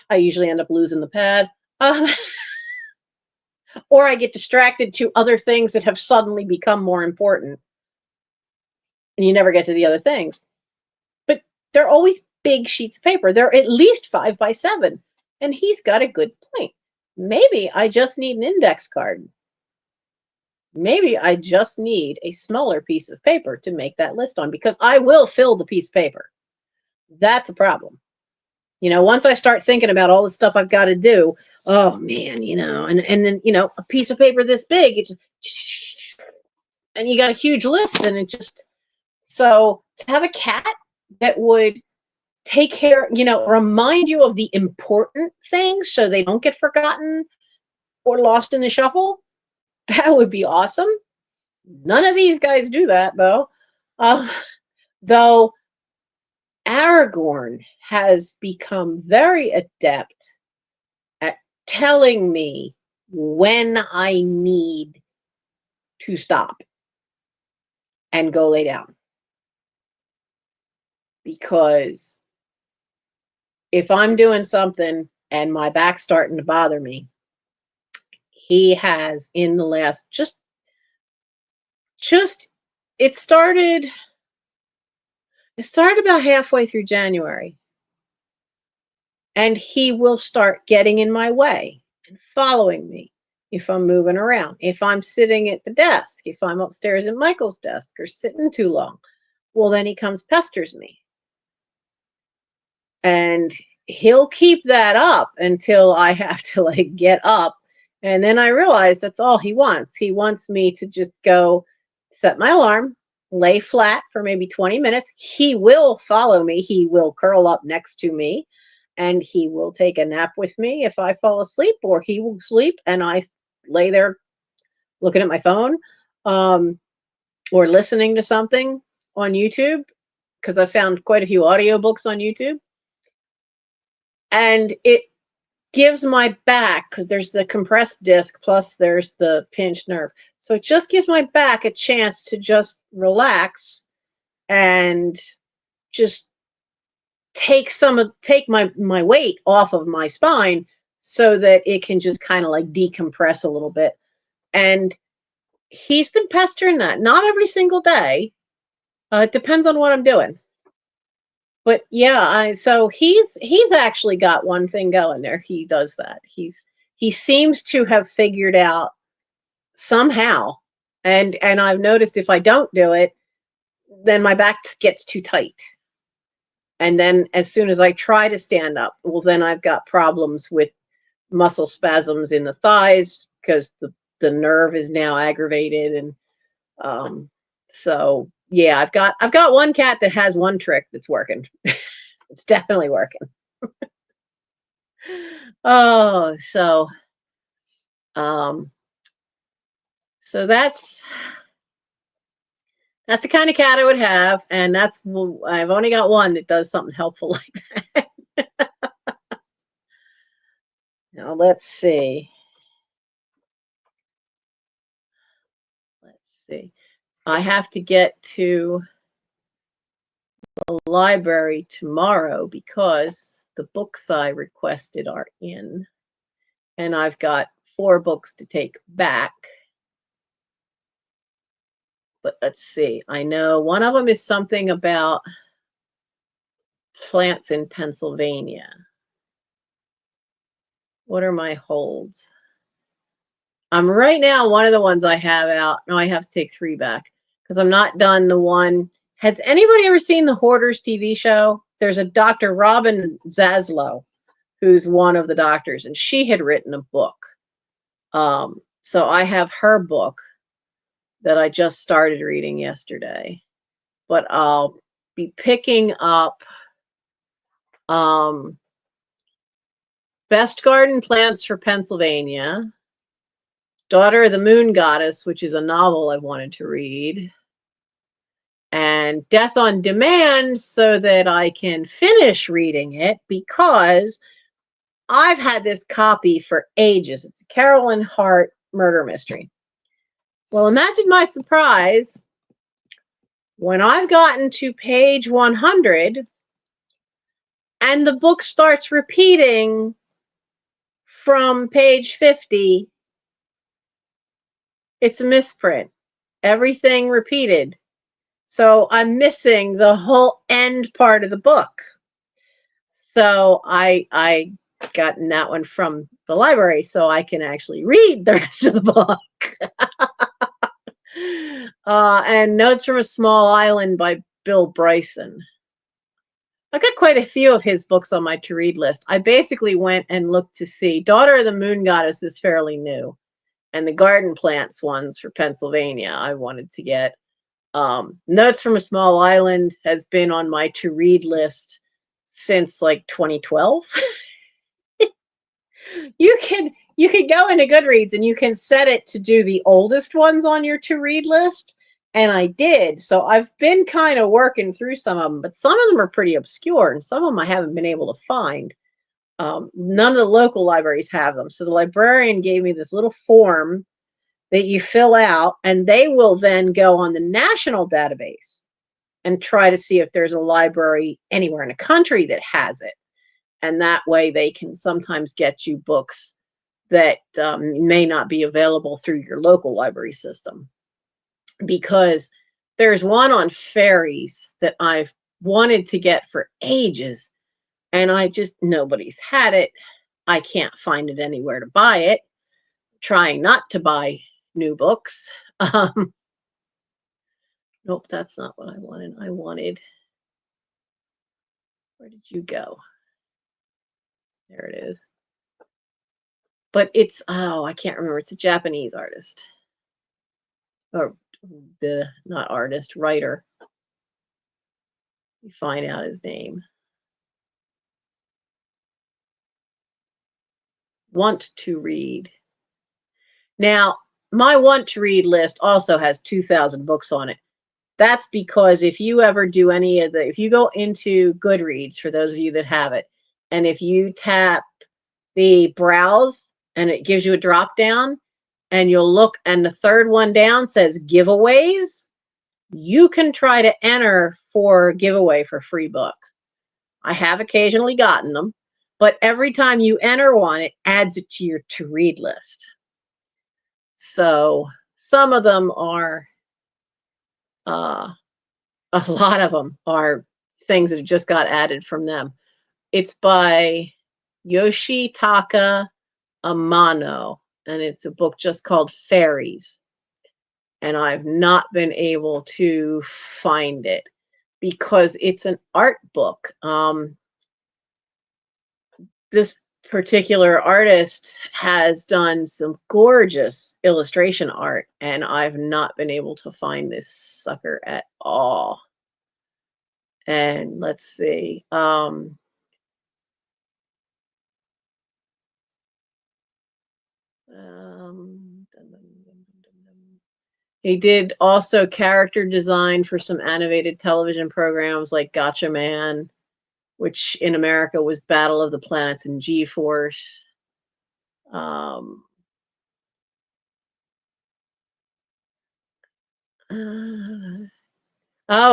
I usually end up losing the pad. Or I get distracted to other things that have suddenly become more important. And you never get to the other things. But they're always big sheets of paper. They're at least 5 by 7. And he's got a good point. Maybe I just need an index card. Maybe I just need a smaller piece of paper to make that list on, because I will fill the piece of paper. That's a problem. Once I start thinking about all the stuff I've got to do, oh man, and then, a piece of paper this big, and you got a huge list, and it just, so to have a cat that would take care, remind you of the important things so they don't get forgotten or lost in the shuffle, that would be awesome. None of these guys do that, though. Though Aragorn has become very adept at telling me when I need to stop and go lay down. Because if I'm doing something and my back's starting to bother me, he has in the last just it started about halfway through January. And he will start getting in my way and following me if I'm moving around, if I'm sitting at the desk, if I'm upstairs at Michael's desk or sitting too long. Well, then he comes pesters me. And he'll keep that up until I have to get up And then I realized that's all he wants. He wants me to just go set my alarm, lay flat for maybe 20 minutes. He will follow me. He will curl up next to me and he will take a nap with me if I fall asleep, or he will sleep and I lay there looking at my phone, um, or listening to something on YouTube, because I found quite a few audiobooks on YouTube. And it gives my back, because there's the compressed disc plus there's the pinched nerve. So it just gives my back a chance to just relax and just take my weight off of my spine so that it can just kind of like decompress a little bit. And he's been pestering that. Not every single day. It depends on what I'm doing. But yeah, so he's actually got one thing going there. He does that. He seems to have figured out somehow, and I've noticed if I don't do it, then my back gets too tight. And then as soon as I try to stand up, well, then I've got problems with muscle spasms in the thighs because the nerve is now aggravated. And so yeah, I've got one cat that has one trick that's working. It's definitely working. Oh, um so that's the kind of cat I would have, and I've only got one that does something helpful like that. Now let's see. Let's see. I have to get to the library tomorrow because the books I requested are in, and I've got 4 books to take back. But let's see. I know one of them is something about plants in Pennsylvania. What are my holds? Right now, one of the ones I have out. No, I have to take 3 back because I'm not done the one. Has anybody ever seen the Hoarders TV show? There's a Dr. Robin Zaslow, who's one of the doctors, and she had written a book. So I have her book that I just started reading yesterday, but I'll be picking up Best Garden Plants for Pennsylvania, Daughter of the Moon Goddess, which is a novel I wanted to read, and Death on Demand so that I can finish reading it because I've had this copy for ages. It's a Carolyn Hart murder mystery. Well, imagine my surprise when I've gotten to page 100 and the book starts repeating from page 50. It's a misprint. Everything repeated. So I'm missing the whole end part of the book. So I gotten that one from the library so I can actually read the rest of the book. And Notes from a Small Island by Bill Bryson. I've got quite a few of his books on my to-read list. I basically went and looked to see. Daughter of the Moon Goddess is fairly new. And the garden plants ones for Pennsylvania I wanted to get. Notes from a Small Island has been on my to-read list since like 2012. You can go into Goodreads and you can set it to do the oldest ones on your to-read list. And I did. So I've been kind of working through some of them, but some of them are pretty obscure and some of them I haven't been able to find. None of the local libraries have them. So the librarian gave me this little form that you fill out, and they will then go on the national database and try to see if there's a library anywhere in the country that has it. And that way they can sometimes get you books that may not be available through your local library system. Because there's one on fairies that I've wanted to get for ages, and nobody's had it. I can't find it anywhere to buy it. Trying not to buy new books. Nope, that's not what I wanted. Where did you go? There it is. but it's, oh, I can't remember. It's a Japanese artist, or the not artist, writer. You find out his name. Want to read. Now, my want to read list also has 2,000 books on it. That's because if you ever do any of the, if you go into Goodreads, for those of you that have it, and if you tap the browse and it gives you a drop down, and you'll look, and the third one down says giveaways, you can try to enter for giveaway for free book. I have occasionally gotten them, but every time you enter one, it adds it to your to read list. So some of them are, a lot of them are things that just got added from them. It's by Yoshitaka Amano, and it's a book just called Fairies. And I've not been able to find it because it's an art book. This particular artist has done some gorgeous illustration art, and I've not been able to find this sucker at all. And let's see. He did also character design for some animated television programs like Gotcha Man, which in America was Battle of the Planets and G-Force. Oh,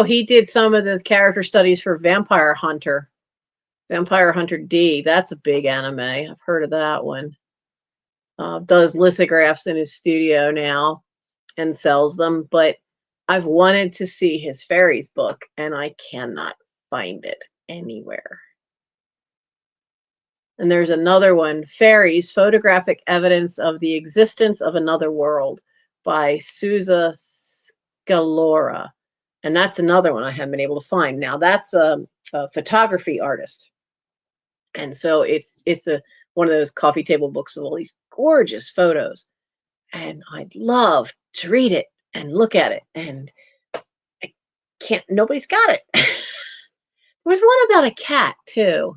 he did some of the character studies for Vampire Hunter D. That's a big anime. I've heard of that one. Does lithographs in his studio now and sells them, but I've wanted to see his fairies book and I cannot find it anywhere. And there's another one, Fairies, Photographic Evidence of the Existence of Another World by Souza Scalora. And that's another one I haven't been able to find. Now that's a photography artist. And so it's one of those coffee table books with all these gorgeous photos. And I'd love to read it and look at it. And I can't, nobody's got it. There was one about a cat too.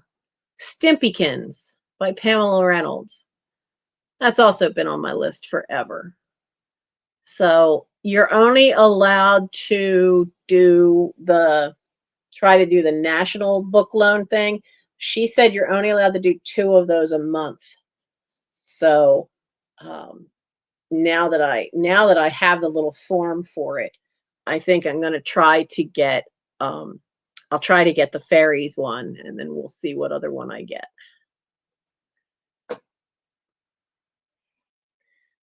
Stimpykins by Pamela Reynolds. That's also been on my list forever. So you're only allowed to try to do the national book loan thing. She said you're only allowed to do 2 of those a month. So now that I have the little form for it, I think I'm going to try to get, I'll try to get the fairies one, and then we'll see what other one I get.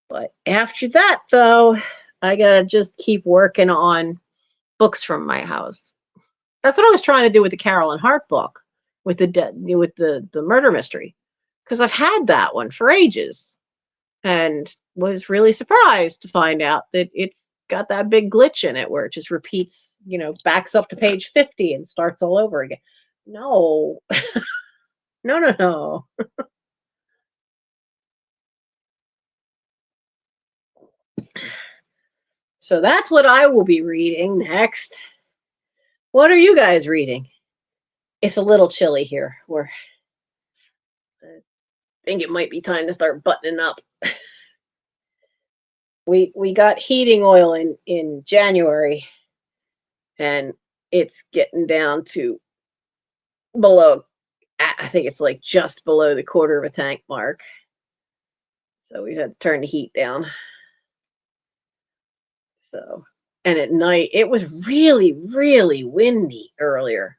But after that, though, I gotta just keep working on books from my house. That's what I was trying to do with the Carolyn Hart book, with the murder mystery, because I've had that one for ages, and was really surprised to find out that it's got that big glitch in it where it just repeats, backs up to page 50 and starts all over again. No, no. So that's what I will be reading next. What are you guys reading? It's a little chilly here. I think it might be time to start buttoning up. We got heating oil in January, and it's getting down to below, I think it's like just below the quarter of a tank mark. So we had to turn the heat down. So, and at night it was really, really windy earlier.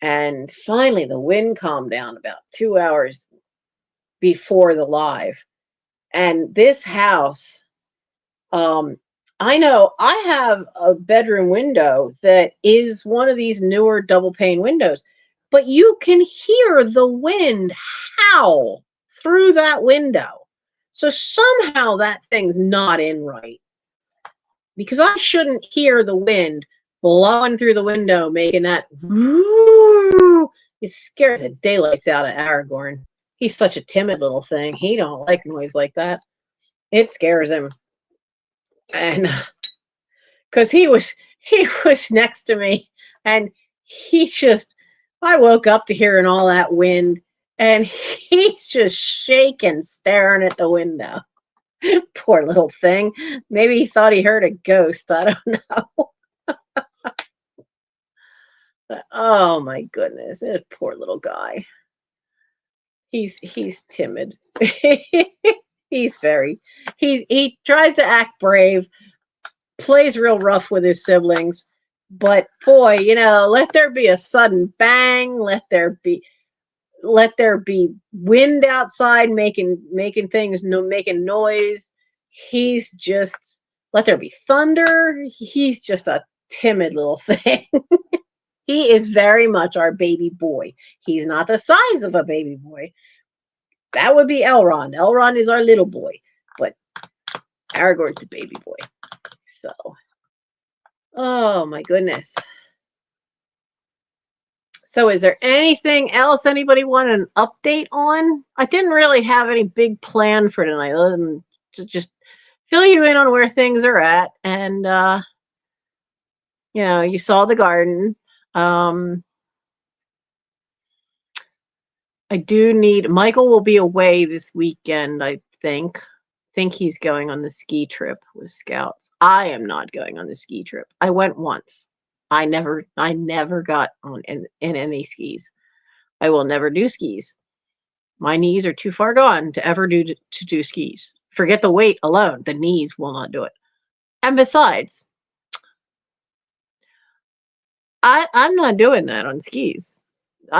And finally the wind calmed down about 2 hours before the live. And this house, I know I have a bedroom window that is one of these newer double pane windows, but you can hear the wind howl through that window. So somehow that thing's not in right, because I shouldn't hear the wind blowing through the window, making that whoo. It scares the daylights out of Aragorn. He's such a timid little thing. He don't like noise like that. It scares him. And because he was next to me, and he just I woke up to hearing all that wind, and he's just shaking, staring at the window. Poor little thing. Maybe he thought he heard a ghost. I don't know. But, oh my goodness, this poor little guy. He's timid. He's very he tries to act brave, plays real rough with his siblings, but boy, let there be a sudden bang, let there be wind outside making things making noise. He's just let there be thunder. He's just a timid little thing. He is very much our baby boy. He's not the size of a baby boy. That would be Elrond. Elrond is our little boy, but Aragorn's the baby boy. So, oh my goodness. So is there anything else anybody want an update on? I didn't really have any big plan for tonight other than to just fill you in on where things are at. And, you saw the garden. I do need, Michael will be away this weekend, I think. He's going on the ski trip with Scouts. I am not going on the ski trip. I went once. I never got on in any skis. I will never do skis. My knees are too far gone to ever do skis. Forget the weight alone. The knees will not do it. And besides, I'm not doing that on skis.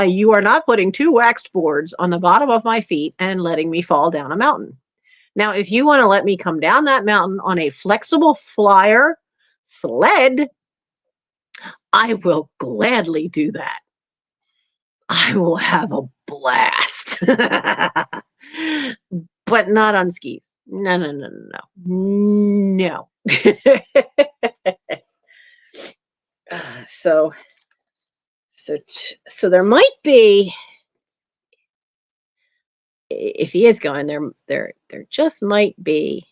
You are not putting 2 waxed boards on the bottom of my feet and letting me fall down a mountain. Now, if you want to let me come down that mountain on a flexible flyer sled, I will gladly do that. I will have a blast. But not on skis. No. So there might be, if he is going, there just might be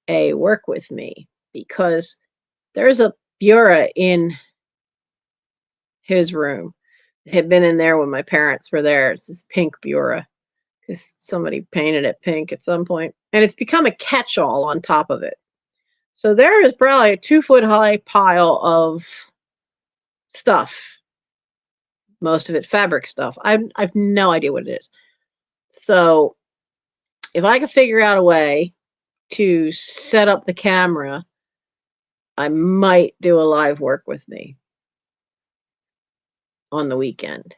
a work with me, because there's a bureau in his room. It had been in there when my parents were there. It's this pink bureau because somebody painted it pink at some point, and it's become a catch-all on top of it. So there is probably a 2-foot-high pile of stuff. Most of it fabric stuff. I've no idea what it is. So if I could figure out a way to set up the camera, I might do a live work with me on the weekend.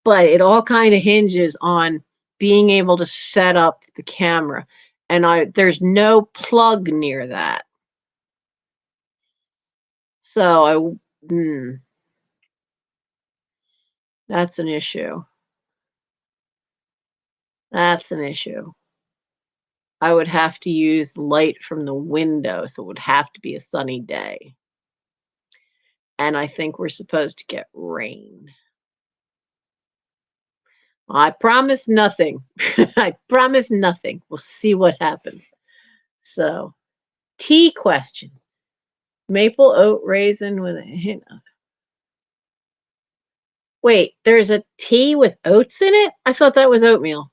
But it all kind of hinges on being able to set up the camera. And there's no plug near that. So that's an issue. That's an issue. I would have to use light from the window, so it would have to be a sunny day. And I think we're supposed to get rain. I promise nothing. I promise nothing. We'll see what happens. So, tea question. Maple oat raisin with a hint of... Wait, there's a tea with oats in it? I thought that was oatmeal.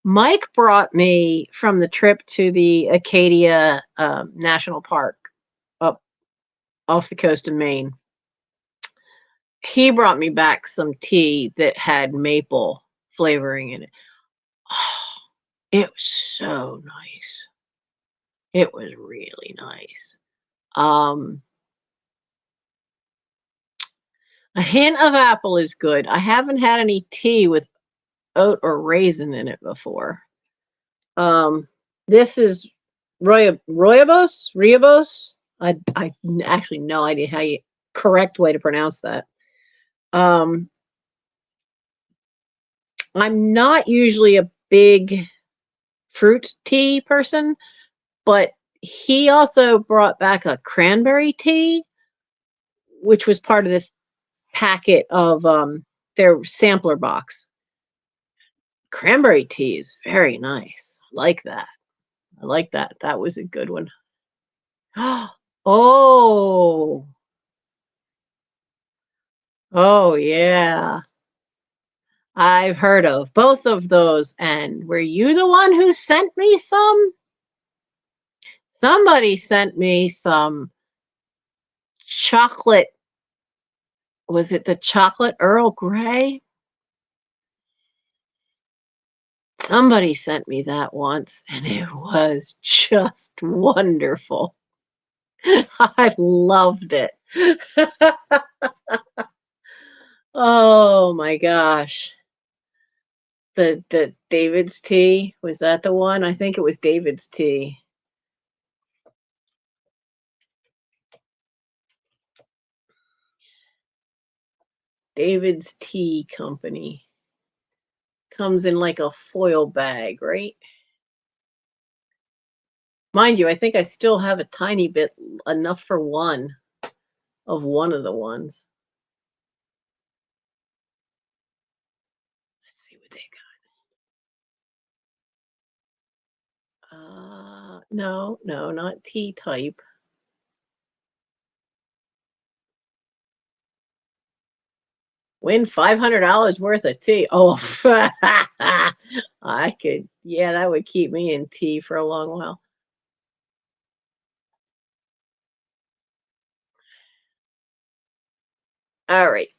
Mike brought me from the trip to the Acadia National Park up off the coast of Maine. He brought me back some tea that had maple flavoring in it. Oh, it was so nice. It was really nice. A hint of apple is good. I haven't had any tea with oat or raisin in it before. This is Rooibos. I actually no idea how you correct way to pronounce that. I'm not usually a big fruit tea person, but he also brought back a cranberry tea, which was part of this packet of their sampler box. Cranberry tea is very nice. I like that. I like that. That was a good one. Oh, oh yeah. I've heard of both of those. And were you the one who sent me some? Somebody sent me some chocolate. Was it the chocolate Earl Grey? Somebody sent me that once, and it was just wonderful. I loved it. Oh my gosh. The David's tea, was that the one? I think it was David's tea. David's Tea Company. Comes in like a foil bag, right? Mind you, I think I still have a tiny bit, enough for one of one of the ones. Let's see what they got. No, no, not tea type. Win $500 worth of tea. Oh, I could, yeah, that would keep me in tea for a long while. All right.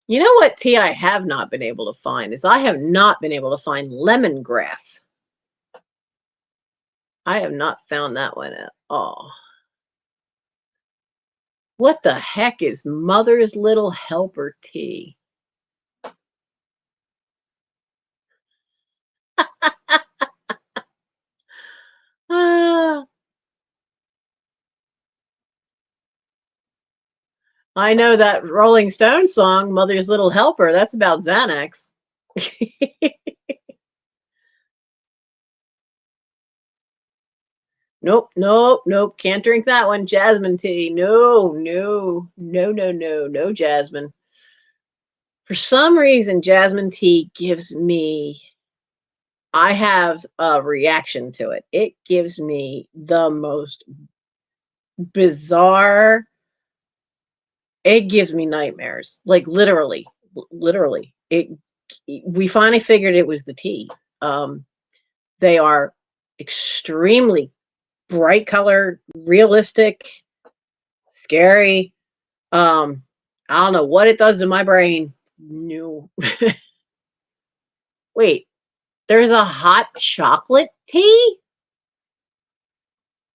You know what tea I have not been able to find is I have not been able to find lemongrass. I have not found that one at all. What the heck is Mother's Little Helper tea? Ah, I know that Rolling Stones song, Mother's Little Helper. That's about Xanax. Nope, nope, nope. Can't drink that one. Jasmine tea. No, no, no, no, no, no jasmine. For some reason, jasmine tea gives me, I have a reaction to it. It gives me the most bizarre, it gives me nightmares. Like literally, literally. We finally figured it was the tea. Um, they are extremely bright colored, realistic, scary. I don't know what it does to my brain. No. Wait, there's a hot chocolate tea?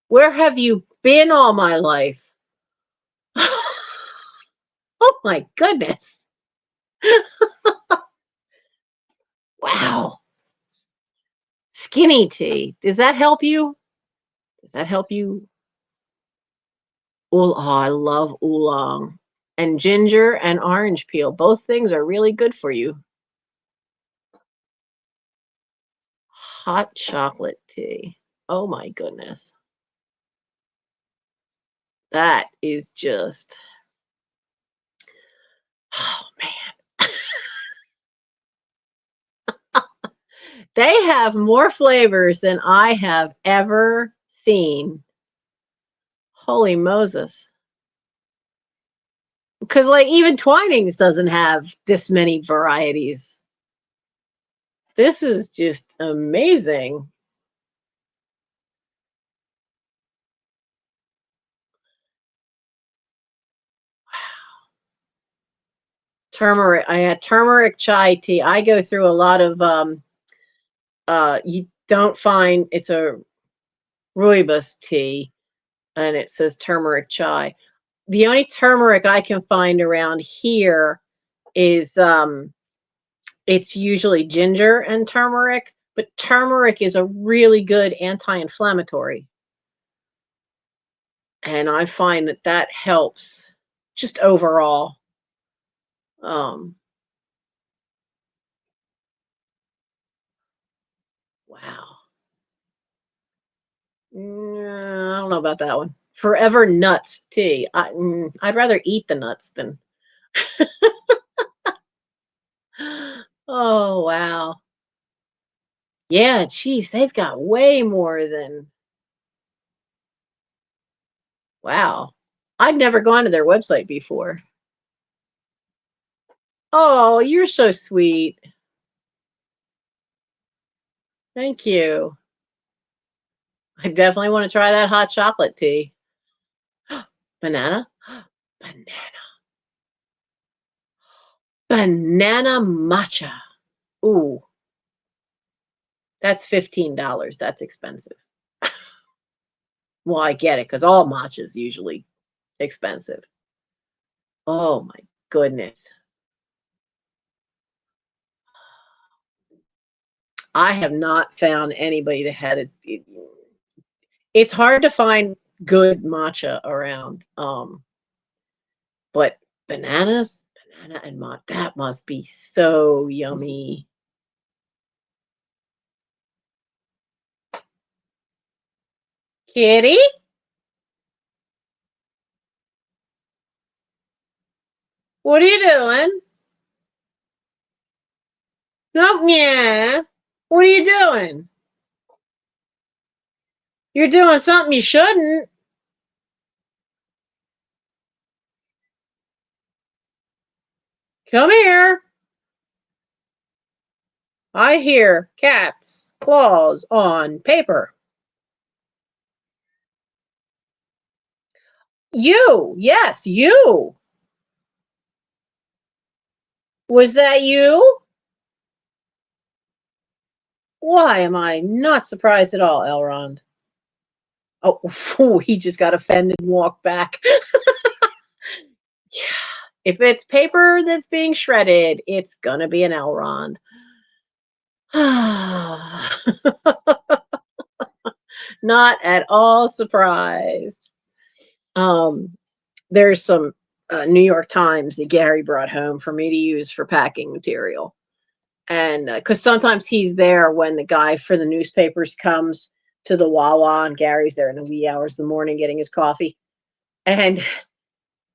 Where have you been all my life? Oh my goodness. Wow. Skinny tea. Does that help you? Does that help you? Oh, I love oolong. And ginger and orange peel. Both things are really good for you. Hot chocolate tea. Oh my goodness. That is just, oh man. They have more flavors than I have ever seen. Holy Moses. Because, like, even Twinings doesn't have this many varieties. This is just amazing. Turmeric. I had turmeric chai tea. I go through a lot of, you don't find, it's a rooibos tea, and it says turmeric chai. The only turmeric I can find around here is, it's usually ginger and turmeric, but turmeric is a really good anti-inflammatory. And I find that that helps just overall. Um, wow. I don't know about that one. Forever nuts tea. I'd rather eat the nuts than. Oh, wow. Yeah, geez, they've got way more than. Wow. I'd never gone to their website before. Oh, you're so sweet. Thank you. I definitely want to try that hot chocolate tea. Banana? Banana. Banana matcha. Ooh, that's $15. That's expensive. Well, I get it because all matcha is usually expensive. Oh my goodness. I have not found anybody that had it's hard to find good matcha around. But bananas, banana and matcha, that must be so yummy. Kitty, what are you doing? Oh, yeah. What are you doing? You're doing something you shouldn't. Come here. I hear cats' claws on paper. You, yes, you. Was that you? Why am I not surprised at all, Elrond? Oh, he just got offended and walked back. If it's paper that's being shredded, it's gonna be an Elrond. Not at all surprised. Um, there's some New York Times that Gary brought home for me to use for packing material. And because sometimes he's there when the guy for the newspapers comes to the Wawa, and Gary's there in the wee hours of the morning getting his coffee. And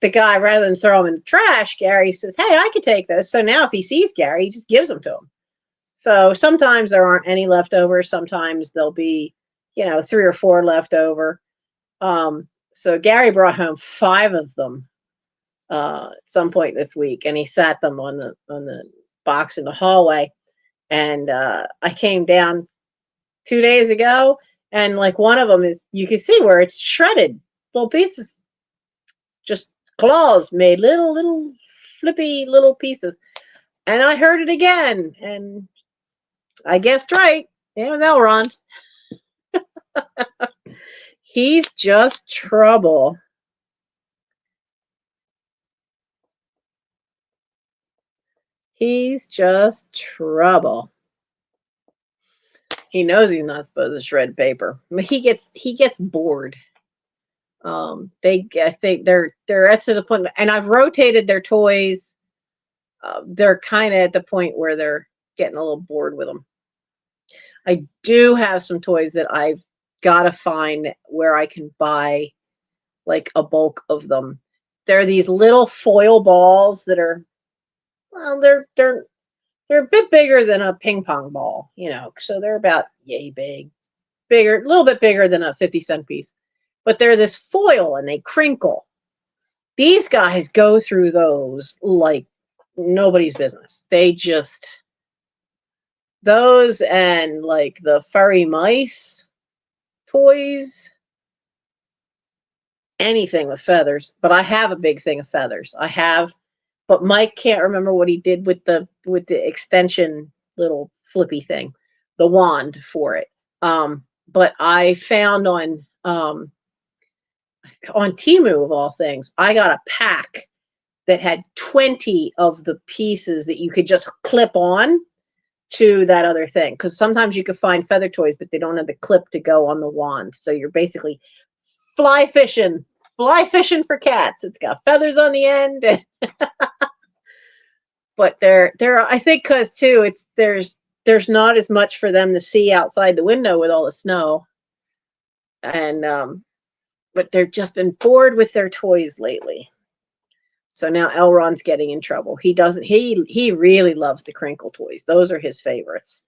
the guy, rather than throw them in the trash, Gary says, "Hey, I could take those." So now if he sees Gary, he just gives them to him. So sometimes there aren't any left over. Sometimes there'll be, 3 or 4 left over. So Gary brought home 5 of them at some point this week, and he sat them on the box in the hallway. And I came down 2 days ago, and like one of them is, you can see where it's shredded, little pieces, just claws made little flippy little pieces. And I heard it again, and I guessed right. Yeah, Elrond. He's just trouble. He's just trouble. He knows he's not supposed to shred paper. I mean, he gets bored. I think they're at to the point, and I've rotated their toys. They're kind of at the point where they're getting a little bored with them. I do have some toys that I've got to find where I can buy like a bulk of them. They're these little foil balls that are, well, they're a bit bigger than a ping pong ball, so they're about yay big, bigger, a little bit bigger than a 50-cent piece. But they're this foil and they crinkle. These guys go through those like nobody's business. They just, those and like the furry mice toys, anything with feathers. But I have a big thing of feathers. But Mike can't remember what he did with the extension little flippy thing, the wand for it. But I found on Temu of all things, I got a pack that had 20 of the pieces that you could just clip on to that other thing. Because sometimes you could find feather toys, but they don't have the clip to go on the wand. So you're basically fly fishing, for cats. It's got feathers on the end. But they're I think because too there's not as much for them to see outside the window with all the snow. And but they've just been bored with their toys lately. So now Elron's getting in trouble. He doesn't. He really loves the crinkle toys. Those are his favorites.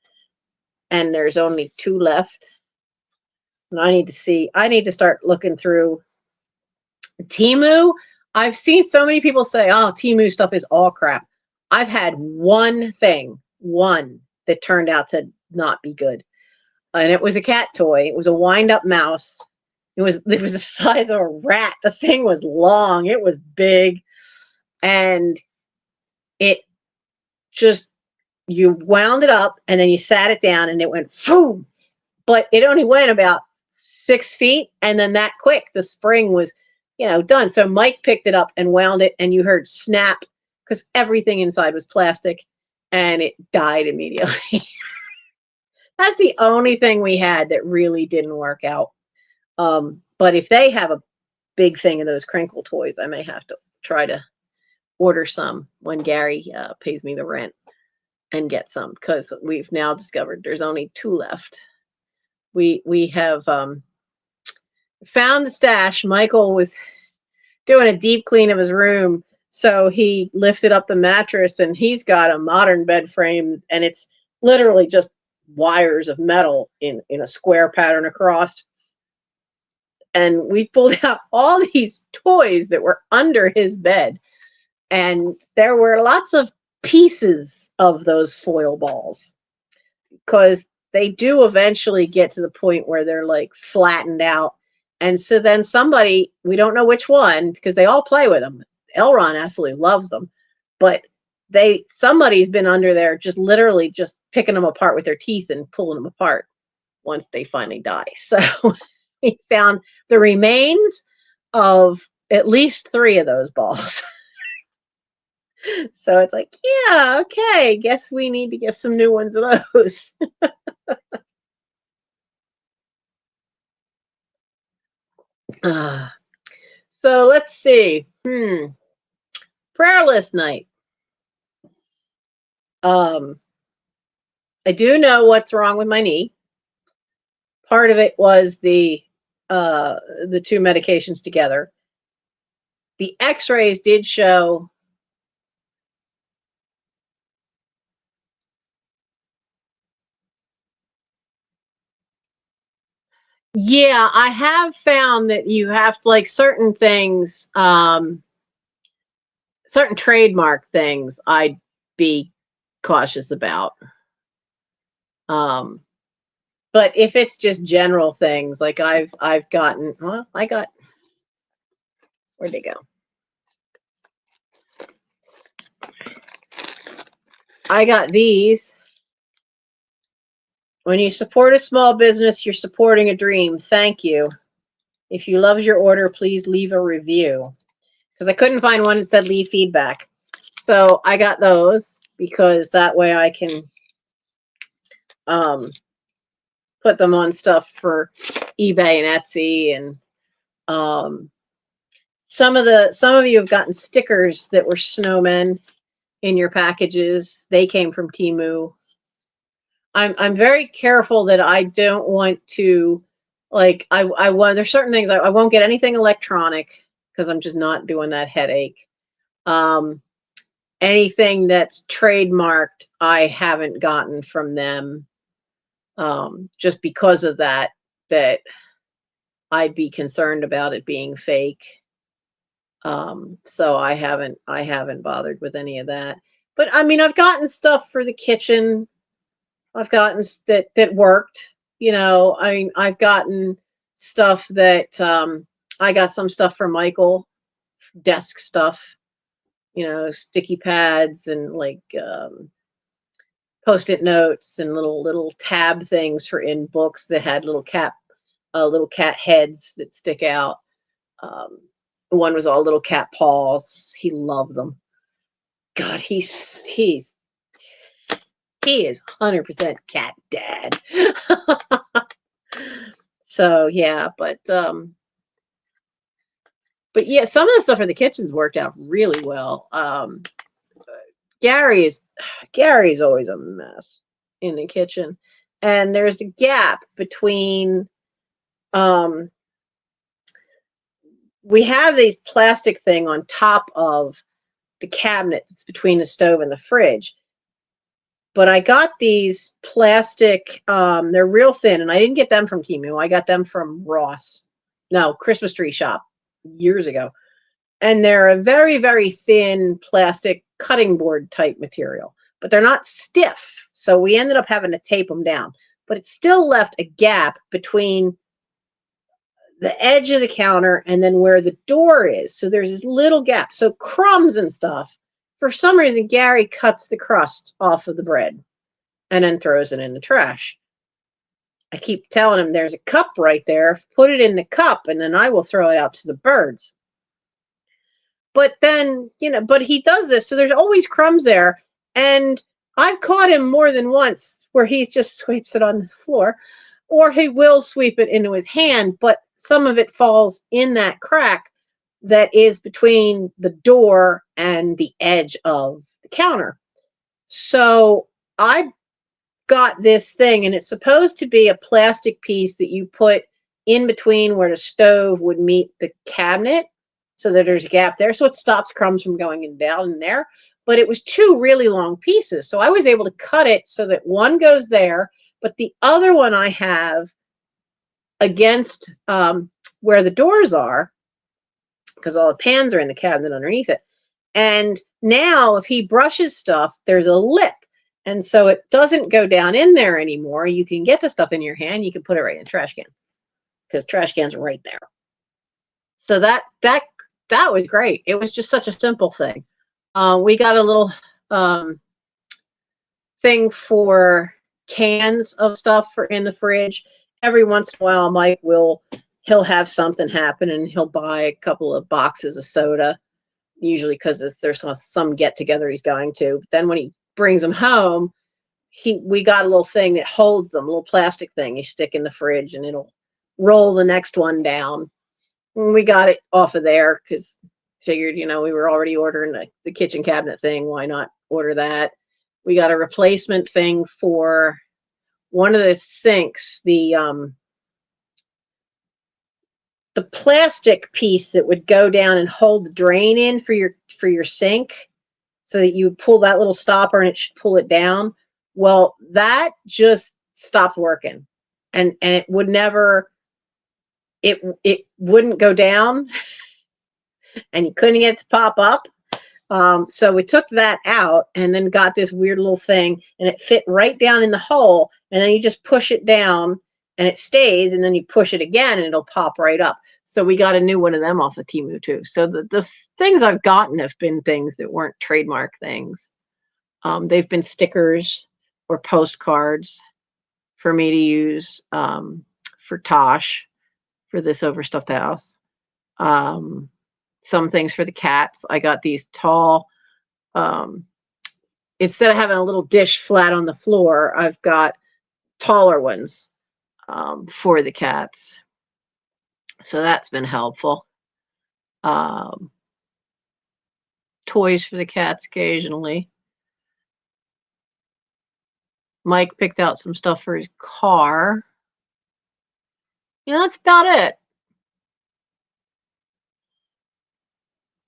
And there's only 2 left. And I need to see. I need to start looking through Temu. I've seen so many people say, "Oh, Temu stuff is all crap." I've had one that turned out to not be good, and it was a cat toy. It was a wind-up mouse. It was the size of a rat. The thing was long. It was big, and it just you wound it up, and then you sat it down, and it went boom. But it only went about 6 feet, and then that quick, the spring was, done. So Mike picked it up and wound it, and you heard snap because everything inside was plastic, and it died immediately. That's the only thing we had that really didn't work out. But if they have a big thing of those crinkle toys, I may have to try to order some when Gary pays me the rent and get some, because we've now discovered there's only 2 left. We have found the stash. Michael was doing a deep clean of his room, so he lifted up the mattress, and he's got a modern bed frame, and it's literally just wires of metal in a square pattern across. And we pulled out all these toys that were under his bed, and there were lots of pieces of those foil balls, because they do eventually get to the point where they're like flattened out. And so then somebody, we don't know which one, because they all play with them. Elron absolutely loves them, but somebody's been under there just literally just picking them apart with their teeth and pulling them apart once they finally die. So we found the remains of at least 3 of those balls. So it's like, yeah, okay, guess we need to get some new ones of those. So let's see. Prayer list night. I do know what's wrong with my knee. Part of it was the 2 medications together. The x-rays did show yeah, I have found that you have to, like, certain things, certain trademark things I'd be cautious about. But if it's just general things, like I've gotten, well, where'd they go? I got these. When you support a small business, you're supporting a dream. Thank you. If you love your order, please leave a review. Because I couldn't find one that said leave feedback. So I got those because that way I can put them on stuff for eBay and Etsy. And some of you have gotten stickers that were snowmen in your packages. They came from Temu. I'm very careful that I don't want to, like, I want, there's certain things I won't get anything electronic because I'm just not doing that headache. Anything that's trademarked, I haven't gotten from them, just because of that I'd be concerned about it being fake. So I haven't bothered with any of that. But I mean, I've gotten stuff for the kitchen. I've gotten that worked. I mean, I've gotten stuff that I got some stuff for Michael, desk stuff, sticky pads and like post-it notes and little tab things for in books that had little cat heads that stick out. One was all little cat paws. He loved them. God, he is 100% cat dad. So yeah, but yeah, some of the stuff in the kitchen's worked out really well. Gary's always a mess in the kitchen, and there's a gap between we have these plastic thing on top of the cabinet that's between the stove and the fridge. But I got these plastic, they're real thin, and I didn't get them from Temu. I got them from Ross. No, Christmas Tree Shop years ago. And they're a very, very thin plastic cutting board type material, but they're not stiff. So we ended up having to tape them down. But it still left a gap between the edge of the counter and then where the door is. So there's this little gap. So crumbs and stuff. For some reason, Gary cuts the crust off of the bread and then throws it in the trash. I keep telling him there's a cup right there. Put it in the cup and then I will throw it out to the birds. But then, but he does this. So there's always crumbs there. And I've caught him more than once where he just sweeps it on the floor, or he will sweep it into his hand, but some of it falls in that crack that is between the door and the edge of the counter. So I got this thing, and it's supposed to be a plastic piece that you put in between where the stove would meet the cabinet so that there's a gap there. So it stops crumbs from going down in there. But it was two really long pieces. So I was able to cut it so that one goes there, but the other one I have against where the doors are, because all the pans are in the cabinet underneath it. And now if he brushes stuff, there's a lip. And so it doesn't go down in there anymore. You can get the stuff in your hand. You can put it right in a trash can because trash cans are right there. So that was great. It was just such a simple thing. We got a little thing for cans of stuff for in the fridge. Every once in a while, Mike he'll have something happen and he'll buy a couple of boxes of soda, usually because there's some get together he's going to. But then when he brings them home, we got a little thing that holds them, a little plastic thing you stick in the fridge and it'll roll the next one down. And we got it off of there because figured, we were already ordering the kitchen cabinet thing. Why not order that? We got a replacement thing for one of the sinks, the plastic piece that would go down and hold the drain in for your sink, so that you pull that little stopper and it should pull it down. Well, that just stopped working, and it would never. It wouldn't go down, and you couldn't get it to pop up. So we took that out and then got this weird little thing, and it fit right down in the hole. And then you just push it down and it stays, and then you push it again and it'll pop right up. So we got a new one of them off of Temu too. So the things I've gotten have been things that weren't trademark things. They've been stickers or postcards for me to use for Tosh for this overstuffed house. Some things for the cats. I got these tall, instead of having a little dish flat on the floor, I've got taller ones for the cats. So that's been helpful. Toys for the cats occasionally. Mike picked out some stuff for his car. Yeah, that's about it.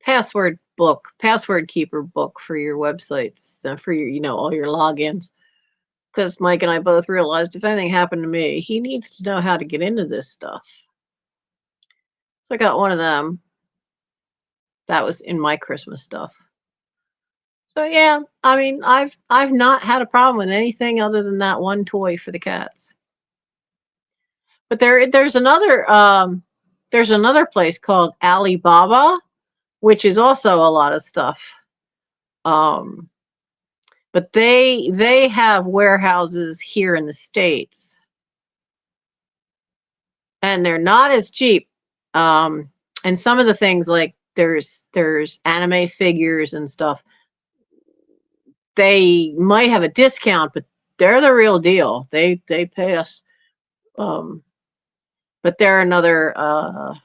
Password keeper book for your websites, for your, all your logins. Because Mike and I both realized if anything happened to me, he needs to know how to get into this stuff. So I got one of them. That was in my Christmas stuff. So yeah, I mean, I've not had a problem with anything other than that one toy for the cats. But there's another place called Alibaba, which is also a lot of stuff. But they have warehouses here in the States, and they're not as cheap. And some of the things, like there's anime figures and stuff, they might have a discount, but they're the real deal. They pay us. But they're another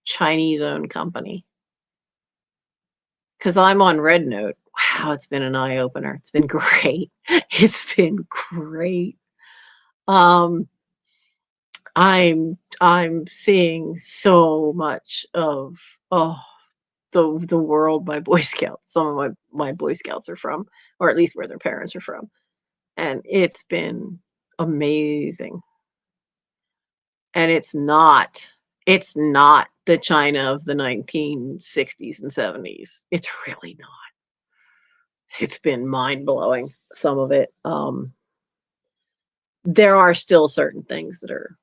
Chinese-owned company. Because I'm on Red Note. Wow, it's been an eye-opener. It's been great. It's been great. I'm seeing so much of, oh, the world my Boy Scouts, some of my Boy Scouts are from, or at least where their parents are from, and it's been amazing. And it's not the China of the 1960s and 70s. It's really not. It's been mind-blowing, some of it. There are still certain things that are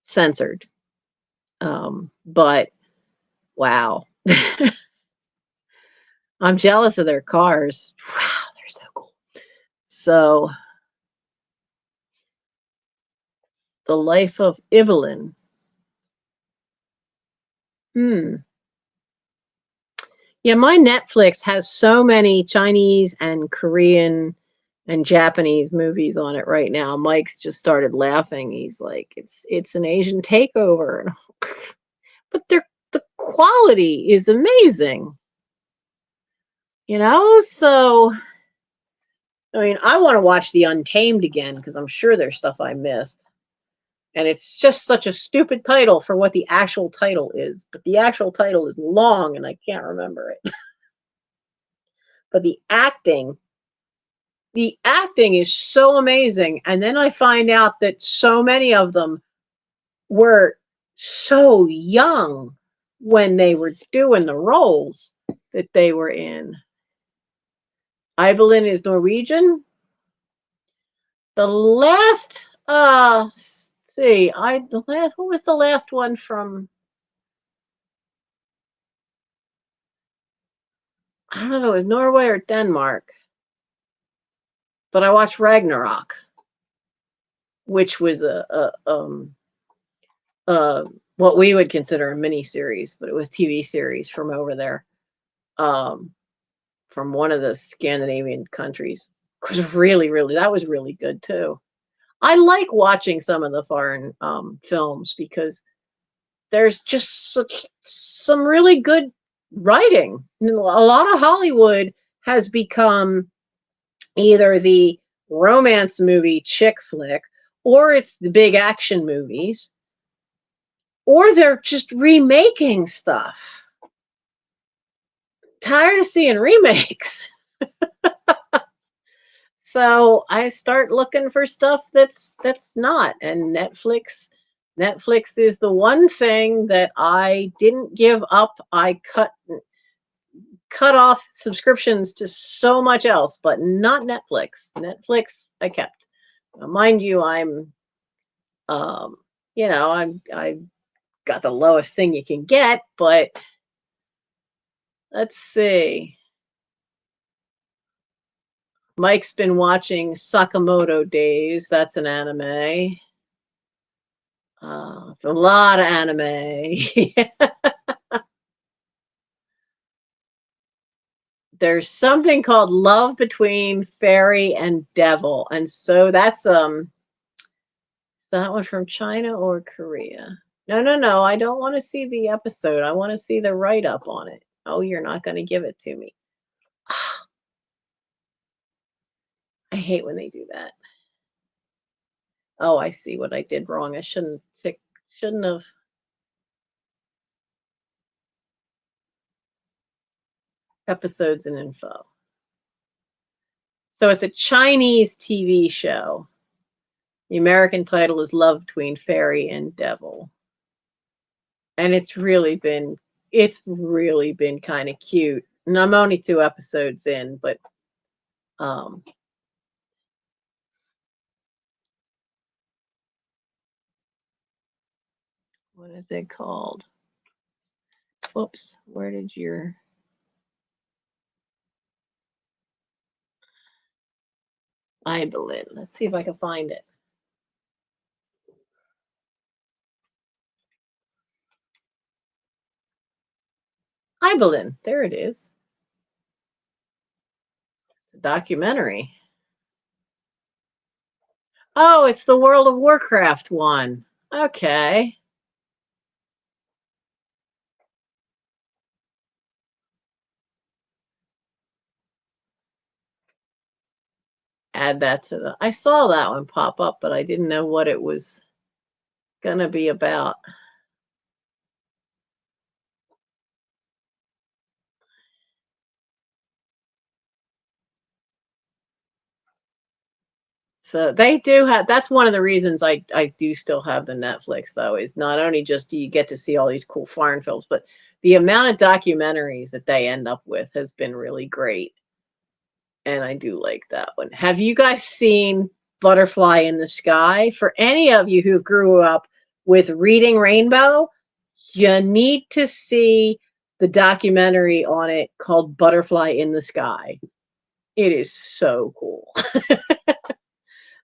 censored, but wow. I'm jealous of their cars. Wow, they're so cool. So, The Life of Ibelin. Hmm. Yeah, my Netflix has so many Chinese and Korean and Japanese movies on it right now. Mike's just started laughing. He's like, "It's an Asian takeover." But the quality is amazing, you know? So, I mean, I want to watch The Untamed again because I'm sure there's stuff I missed. And it's just such a stupid title for what the actual title is. But the actual title is long and I can't remember it. But the acting is so amazing. And then I find out that so many of them were so young when they were doing the roles that they were in. Ibelin is Norwegian. The last, see, what was the last one from? I don't know if it was Norway or Denmark, but I watched Ragnarok, which was uh, what we would consider a mini series, but it was TV series from over there, um, from one of the Scandinavian countries. It was really, that was really good too. I like watching some of the foreign films because there's just some really good writing. A lot of Hollywood has become either the romance movie chick flick, or it's the big action movies, or they're just remaking stuff. Tired of seeing remakes. So I start looking for stuff that's not. And Netflix is the one thing that I didn't give up. I cut off subscriptions to so much else, but not Netflix. Netflix I kept. Now, mind you, um, I got the lowest thing you can get, but let's see. Mike's been watching Sakamoto Days. That's an anime. A lot of anime. There's something called Love Between Fairy and Devil, and so that's is that one from China or Korea? No, no, no. I don't want to see the episode. I want to see the write up on it. Oh, you're not going to give it to me. I hate when they do that. Oh, I see what I did wrong. I shouldn't have. Episodes and info. So it's a Chinese TV show. The American title is Love Between Fairy and Devil. And it's really been kind of cute. And I'm only 2 episodes in, but um what is it called? Whoops, where did your Ibelin? Let's see if I can find it. Ibelin, there it is. It's a documentary. Oh, it's the World of Warcraft one. Okay. add that to the. I saw that one pop up, but I didn't know what it was gonna be about. So they do have. That's one of the reasons I do still have the Netflix though. Is not only just do you get to see all these cool foreign films, but the amount of documentaries that they end up with has been really great, and I do like that one. Have you guys seen Butterfly in the Sky? For any of you who grew up with Reading Rainbow, you need to see the documentary on it called Butterfly in the Sky. It is so cool.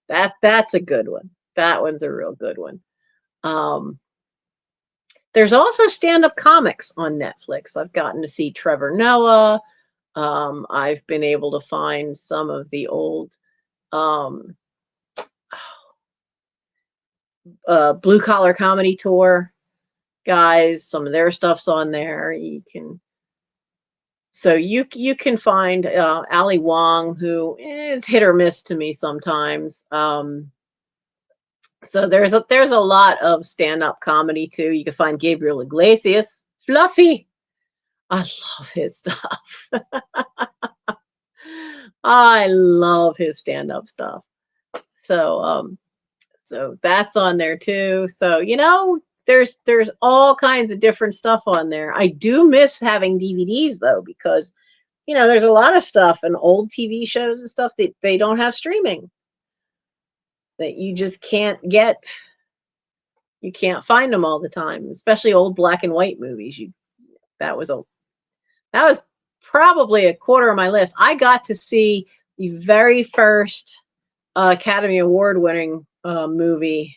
That's a good one. That one's a real good one. Um, there's also stand-up comics on Netflix. I've gotten to see Trevor Noah. I've been able to find some of the old um, Blue Collar Comedy Tour guys. Some of their stuff's on there. You can find Ali Wong, who is hit or miss to me sometimes. So there's a lot of stand-up comedy too. You can find Gabriel Iglesias, Fluffy. I love his stuff. I love his stand-up stuff. So so that's on there too. So there's all kinds of different stuff on there. I do miss having DVDs though, because there's a lot of stuff and old TV shows and stuff that they don't have streaming, that you just can't get. You can't find them all the time, especially old black and white movies. That was a that was probably a quarter of my list. I got to see the very first Academy Award winning movie.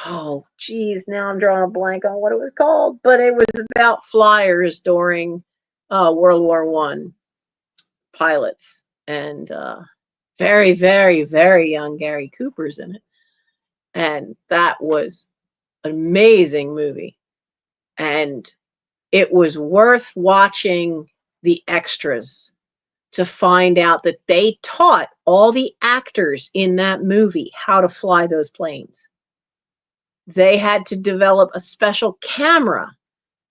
Oh, geez, now I'm drawing a blank on what it was called, but it was about flyers during World War One, pilots, and very, very, very young Gary Cooper's in it, and that was an amazing movie, and it was worth watching the extras to find out that they taught all the actors in that movie how to fly those planes. They had to develop a special camera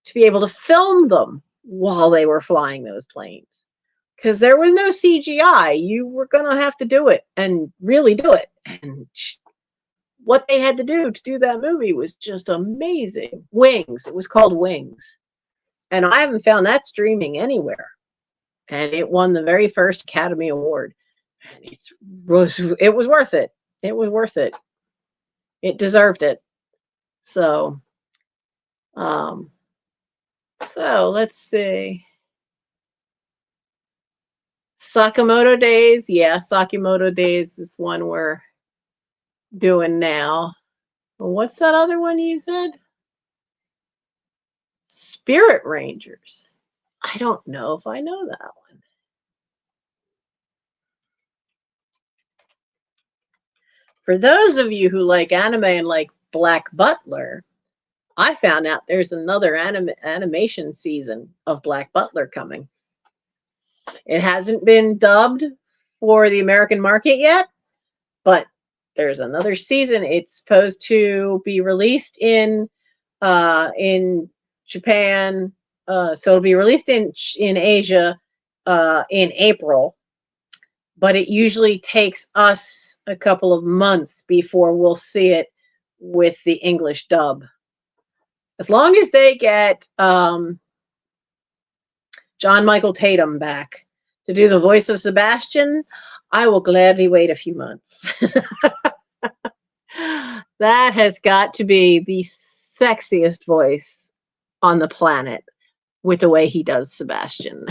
to be able to film them while they were flying those planes, because there was no CGI. You were going to have to do it and really do it. And what they had to do that movie was just amazing. Wings. It was called Wings. And I haven't found that streaming anywhere. And it won the very first Academy Award. And it was worth it. It was worth it. It deserved it. So, um, so let's see. Sakamoto Days. Yeah, Sakamoto Days is one we're doing now. What's that other one you said? Spirit Rangers. I don't know if I know that one. For those of you who like anime and like Black Butler, I found out there's another animation season of Black Butler coming. It hasn't been dubbed for the American market yet, but there's another season. It's supposed to be released in Japan. So it'll be released in Asia in April, but it usually takes us a couple of months before we'll see it with the English dub. As long as they get John Michael Tatum back to do the voice of Sebastian, I will gladly wait a few months. That has got to be the sexiest voice on the planet with the way he does Sebastian.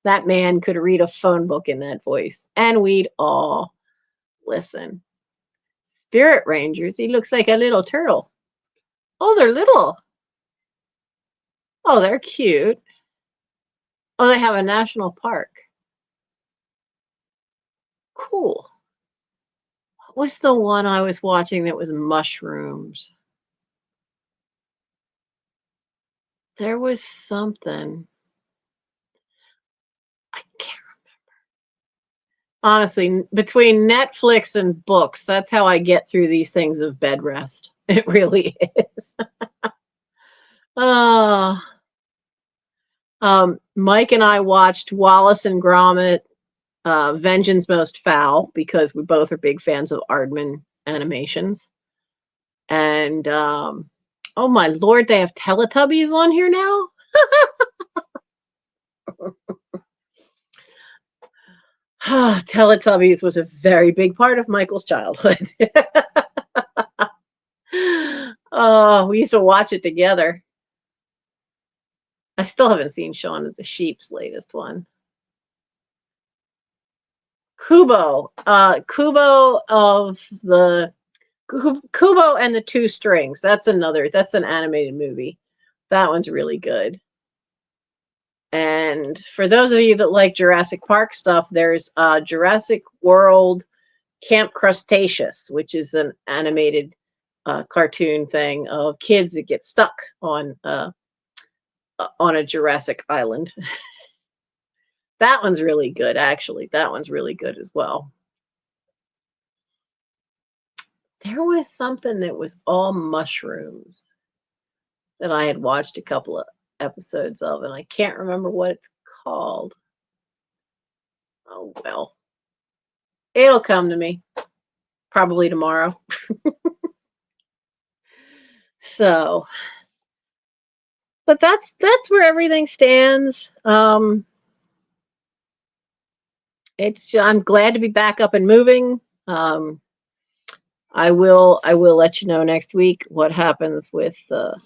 That man could read a phone book in that voice, and we'd all listen. Spirit Rangers, he looks like a little turtle. Oh, they're little. Oh, they're cute. Oh, they have a national park. Cool. What was the one I was watching that was mushrooms? There was something. I can't. Honestly, between Netflix and books, that's how I get through these things of bed rest. It really is. Uh, Mike and I watched Wallace and Gromit, Vengeance Most Foul, because we both are big fans of Aardman animations. And oh my lord, they have Teletubbies on here now? Teletubbies was a very big part of Michael's childhood. Oh, we used to watch it together. I still haven't seen Shaun of the Sheep's latest one. Kubo. Kubo of the Kubo and the Two Strings. That's an animated movie. That one's really good. And for those of you that like Jurassic Park stuff, there's Jurassic World Camp Crustaceous, which is an animated cartoon thing of kids that get stuck on a Jurassic island. That one's really good, actually. That one's really good as well. There was something that was all mushrooms that I had watched a couple of episodes of, and I can't remember what it's called. Oh, well. It'll come to me. Probably tomorrow. So, but that's where everything stands. I'm glad to be back up and moving. I will let you know next week what happens with the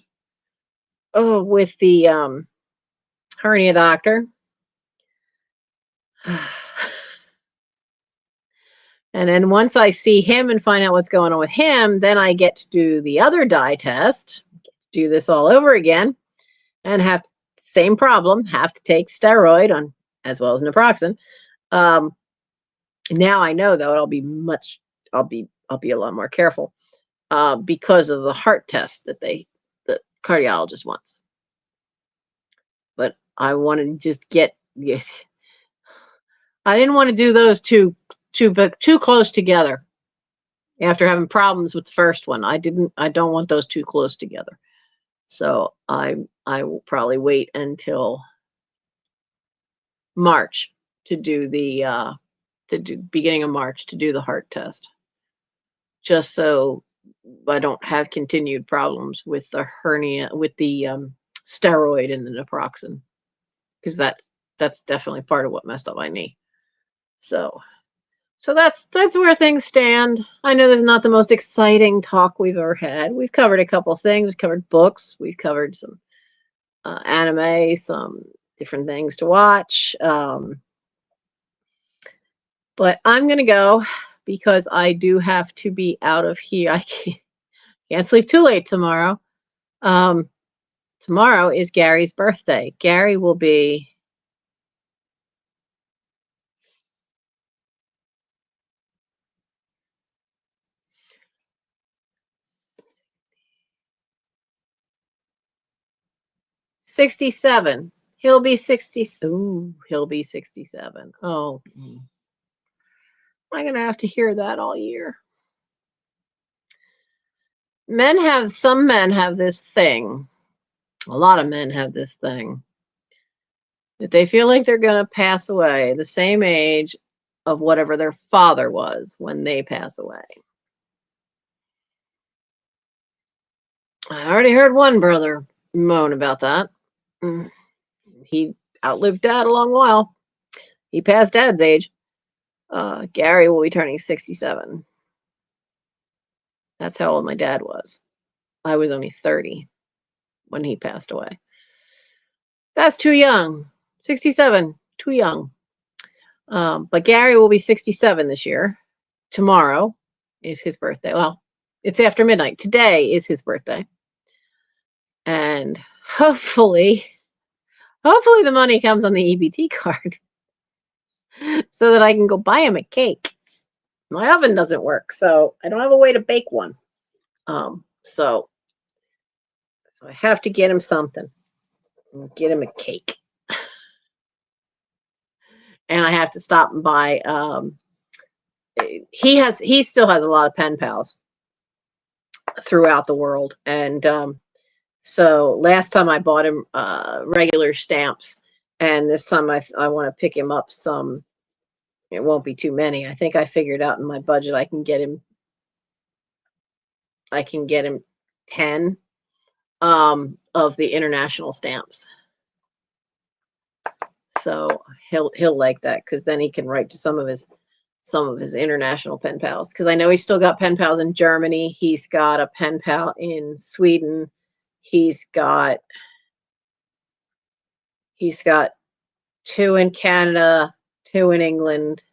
hernia doctor. And then once I see him and find out what's going on with him, then I get to do the other dye test, do this all over again, and have same problem, have to take steroid on as well as naproxen. Now I know though I'll be a lot more careful because of the heart test that the cardiologist wants. But I want to just I didn't want to do those too close together. After having problems with the first one, I don't want those too close together. So I will probably wait until March to do the beginning of March to do the heart test. Just so I don't have continued problems with the hernia, with the steroid and the naproxen, because that's definitely part of what messed up my knee. So that's where things stand. I know this is not the most exciting talk we've ever had. We've covered a couple of things. We've covered books. We've covered some anime, some different things to watch. But I'm gonna go because I do have to be out of here. I can't sleep too late tomorrow. Tomorrow is Gary's birthday. Gary will be 67. He'll be 60. Ooh, he'll be 67. Oh, I'm gonna have to hear that all year. Some men have this thing. A lot of men have this thing that they feel like they're gonna pass away the same age of whatever their father was when they pass away. I already heard one brother moan about that. He outlived Dad a long while. He passed Dad's age. Gary will be turning 67. That's how old my dad was. I was only 30 when he passed away. That's too young. 67, too young. But Gary will be 67 this year. Tomorrow is his birthday. Well, it's after midnight. Today is his birthday. And hopefully the money comes on the EBT card so that I can go buy him a cake. My oven doesn't work, so I don't have a way to bake one. So I have to get him something. Get him a cake. And I have to stop and buy he still has a lot of pen pals throughout the world. And so last time I bought him regular stamps, and this time I want to pick him up some. It won't be too many. I think I figured out in my budget I can get him 10 of the international stamps. So he'll like that, because then he can write to some of his international pen pals. Because I know he's still got pen pals in Germany. He's got a pen pal in Sweden. He's got 2 in Canada, 2 in England.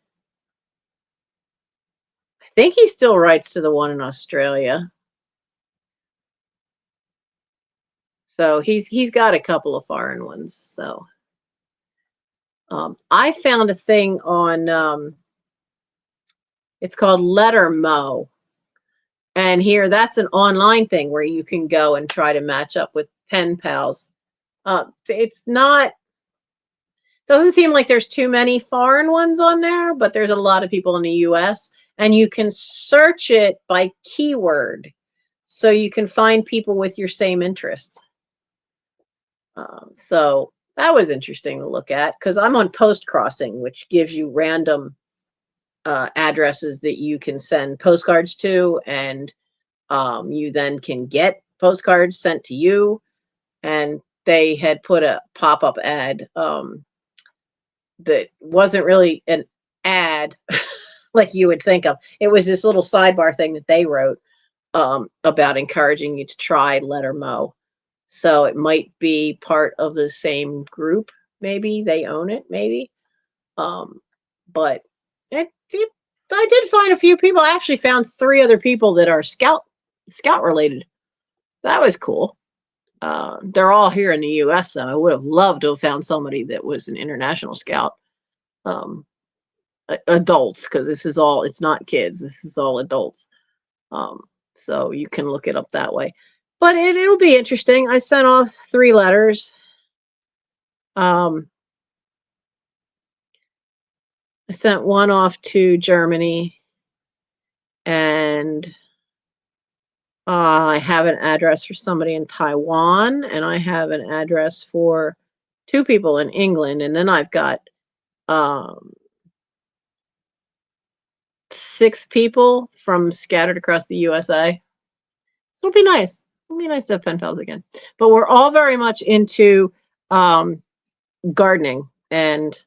I think he still writes to the one in Australia. So he's got a couple of foreign ones. So I found a thing on it's called Lettermo. And here, that's an online thing where you can go and try to match up with pen pals. It's not, doesn't seem like there's too many foreign ones on there, but there's a lot of people in the US, and you can search it by keyword. So you can find people with your same interests. So that was interesting to look at, because I'm on Post Crossing, which gives you random addresses that you can send postcards to, and you then can get postcards sent to you. And they had put a pop-up ad that wasn't really an ad like you would think of. It was this little sidebar thing that they wrote about encouraging you to try Lettermo. So it might be part of the same group. Maybe they own it. Maybe, but I did find a few people. I actually found 3 other people that are scout related. That was cool. They're all here in the U.S. though. I would have loved to have found somebody that was an international scout. Adults, because it's not kids. This is all adults. So you can look it up that way. But it'll be interesting. I sent off 3 letters. I sent one off to Germany, and I have an address for somebody in Taiwan, and I have an address for 2 people in England, and then I've got 6 people from scattered across the USA. So it'll be nice. It'll be nice to have pen pals again. But we're all very much into gardening, and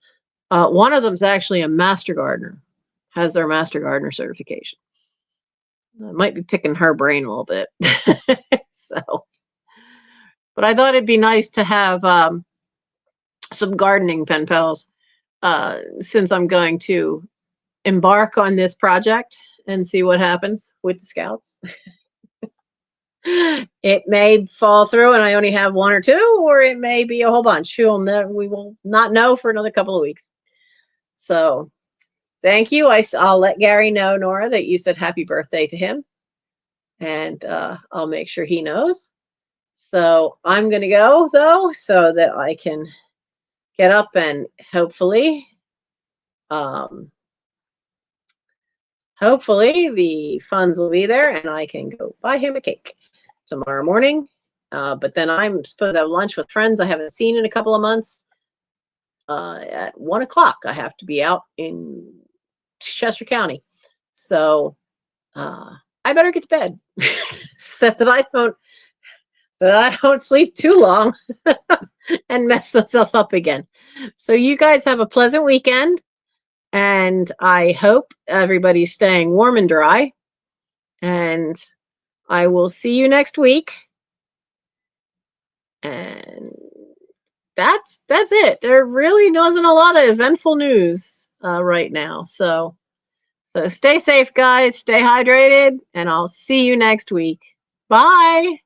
one of them's actually a master gardener, has their master gardener certification. I might be picking her brain a little bit. So, but I thought it'd be nice to have some gardening pen pals since I'm going to embark on this project and see what happens with the scouts. It may fall through and I only have 1 or 2, or it may be a whole bunch. We will not know for another couple of weeks. So thank you. I'll let Gary know, Nora, that you said happy birthday to him, and I'll make sure he knows. So I'm going to go, though, so that I can get up and hopefully the funds will be there and I can go buy him a cake tomorrow morning. But then I'm supposed to have lunch with friends I haven't seen in a couple of months. At 1 o'clock, I have to be out in Chester County. So I better get to bed so that I don't sleep too long and mess myself up again. So you guys have a pleasant weekend, and I hope everybody's staying warm and dry, and I will see you next week. And that's it. There really wasn't a lot of eventful news right now. So stay safe, guys. Stay hydrated, and I'll see you next week. Bye.